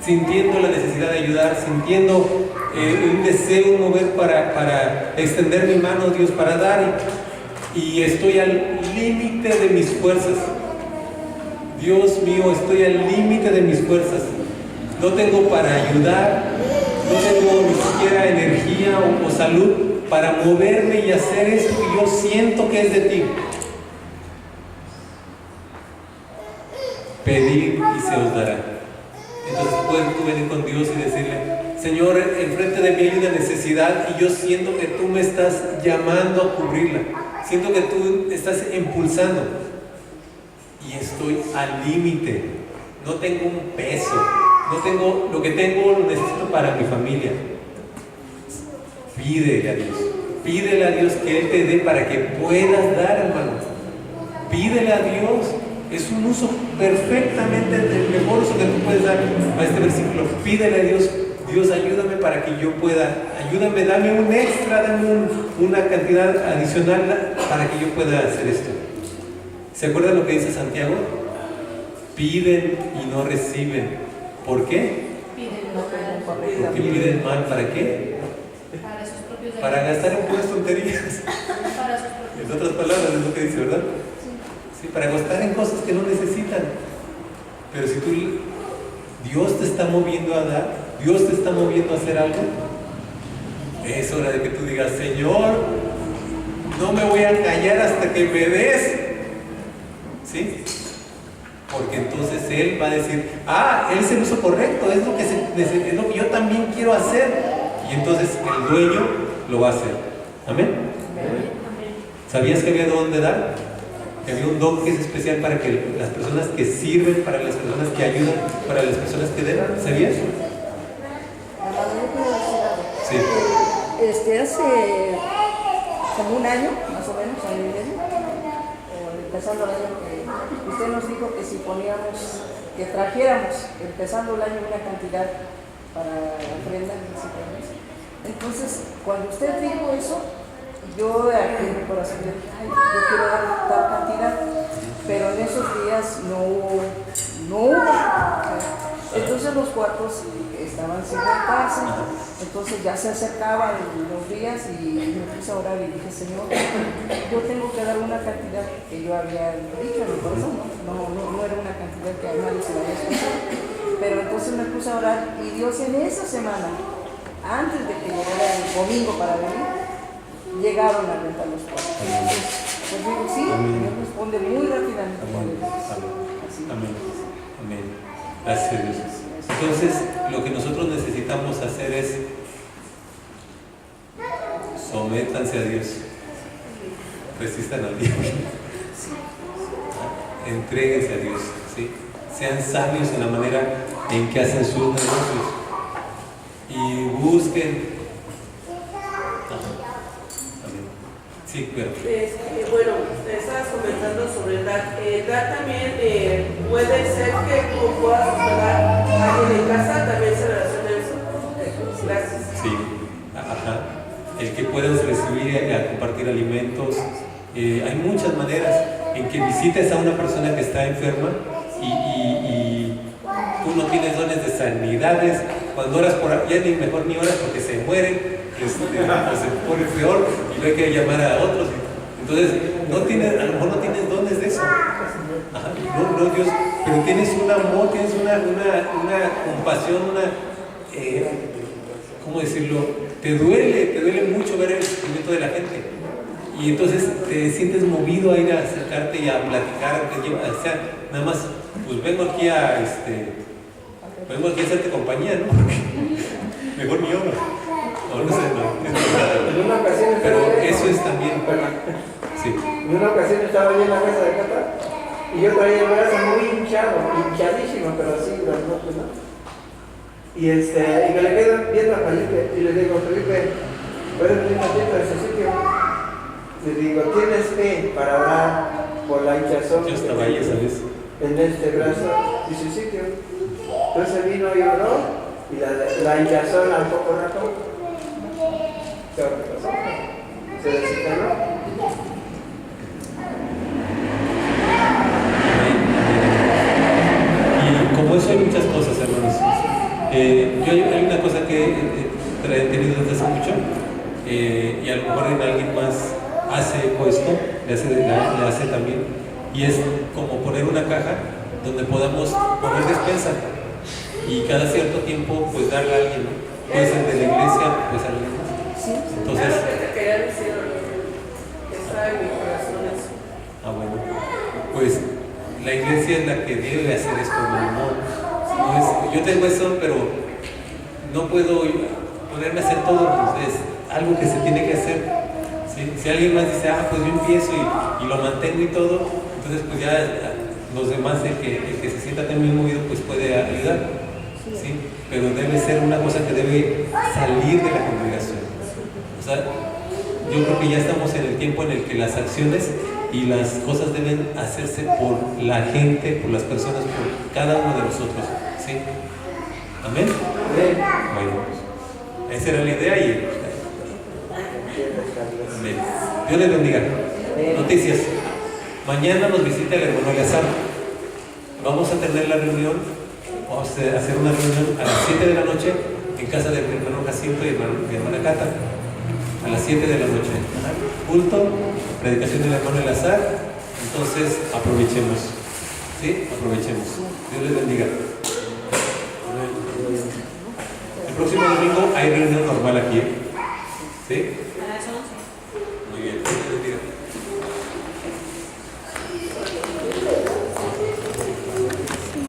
sintiendo la necesidad de ayudar, sintiendo un deseo, un mover para extender mi mano, Dios, para dar, y estoy al límite de mis fuerzas. Dios mío, estoy al límite de mis fuerzas. No tengo para ayudar, no tengo ni siquiera energía o salud para moverme y hacer esto que yo siento que es de ti. Pedid y se os dará. Entonces puedes tú venir con Dios y decirle, Señor, enfrente de mí hay una necesidad y yo siento que tú me estás llamando a cubrirla. Siento que tú estás impulsando y estoy al límite. No tengo un peso, no tengo lo que tengo, lo necesito para mi familia. Pídele a Dios. Pídele a Dios que Él te dé para que puedas dar, hermano. Pídele a Dios. Es un uso perfectamente, el mejor uso que tú puedes dar a este versículo. Pídele a Dios. Dios, ayúdame para que yo pueda, ayúdame, dame un extra, dame una cantidad adicional para que yo pueda hacer esto. ¿Se acuerdan lo que dice Santiago? Piden y no reciben. ¿Por qué? Porque piden mal. ¿Para qué? Para sus propios Para gastar en puras tonterías. Para sus propios. En otras palabras, es lo que dice, ¿verdad? Sí, para gastar en cosas que no necesitan. Pero si Dios te está moviendo a dar, Dios te está moviendo a hacer algo, es hora de que tú digas: Señor, no me voy a callar hasta que me des. ¿Sí? Porque entonces Él va a decir: Él se lo hizo correcto, es lo que yo también quiero hacer. Y entonces el dueño lo va a hacer. ¿Amén? ¿Sabías que había don de dar? Que había un don que es especial para que las personas que sirven, para las personas que ayudan, para las personas que den. ¿Sabías? Sí. Hace como un año, más o menos, año y medio, o empezando el año, que usted nos dijo que si poníamos, que trajéramos, empezando el año, una cantidad para ofrenda. Entonces, cuando usted dijo eso, yo aquí en mi corazón dije: ay, yo quiero dar tal cantidad, pero en esos días no hubo. Entonces los cuartos estaban sin rentarse, entonces ya se acercaban los días y me puse a orar y dije: Señor, yo tengo que dar una cantidad que yo había dicho en mi corazón, no era una cantidad que a nadie se le había escuchado, pero entonces me puse a orar y Dios en esa semana, antes de que llegara el domingo para venir, llegaron a rentar los cuartos. Entonces, pues digo, sí, Dios responde muy rápidamente. Amén. Amén. Gracias a Dios. Entonces, lo que nosotros necesitamos hacer es: sométanse a Dios, resistan al diablo, entréguense a Dios, ¿sí? Sean sabios en la manera en que hacen sus negocios y busquen. Sí, pero. Bueno, estabas comentando sobre el dar. El dar también puede ser que tú puedas hospedar a alguien en casa, también se relaciona eso. Gracias. Sí, ajá. El que puedas recibir y a compartir alimentos. Hay muchas maneras en que visites a una persona que está enferma y tú no tienes dones de sanidades. Cuando oras por ya mejor ni oras porque se mueren. Pues se pone peor y luego hay que llamar a otros. Entonces, a lo mejor no tienes dones de eso. Ajá, no, Dios, pero tienes un amor, tienes una compasión, ¿cómo decirlo? Te duele mucho ver el sufrimiento de la gente. Y entonces te sientes movido a ir a acercarte y a platicar, o sea, nada más, pues vengo aquí a hacerte compañía, ¿no? Mejor ni obra. No sé, En una ocasión pero eso es también. Sí. En una ocasión estaba yo en la mesa de Cata y yo traía el brazo muy hinchadísimo, pero así, ¿no? Y me le quedo viendo a Felipe y le digo: Felipe, ¿puedes venir tantito a ese sitio? Le digo: ¿tienes fe para orar por la hinchazón Yo estaba ahí esa vez. en este brazo? Dice: sitio. Entonces vino y oró y la hinchazón al poco rato. ¿Qué pasó? Se desintegró. Y como eso hay muchas cosas, hermanos. Hay una cosa que he tenido desde hace mucho, y a lo mejor en alguien más hace esto, le hace también, y es como poner una caja donde podamos poner despensa y cada cierto tiempo pues darle a alguien, ¿no? Puede ser de la iglesia, pues a alguien más. Entonces, Claro, que te quería decir, que está en mi corazón eso. bueno, pues la iglesia es la que debe hacer esto, no, yo tengo eso, pero no puedo ponerme a hacer todo, pues es algo que se tiene que hacer. ¿Sí? Si alguien más dice: pues yo empiezo y lo mantengo y todo, entonces pues ya los demás, el que se sienta también movido, pues puede ayudar. ¿Sí? Pero debe ser una cosa que debe salir de la congregación. O sea, yo creo que ya estamos en el tiempo en el que las acciones y las cosas deben hacerse por la gente, por las personas, por cada uno de nosotros. ¿Sí? ¿Amén? Bueno, pues, esa era la idea y... Amén. Dios les bendiga. Noticias. Mañana nos visita el hermano Eleazar. Vamos a tener la reunión, vamos a hacer una reunión a las 7 de la noche en casa de mi hermano Jacinto y mi hermana Cata. A las 7 de la noche. Culto, predicación del hermano Eleazar. Entonces aprovechemos. ¿Sí? Aprovechemos. Dios les bendiga. El próximo domingo hay reunión normal aquí. ¿Sí?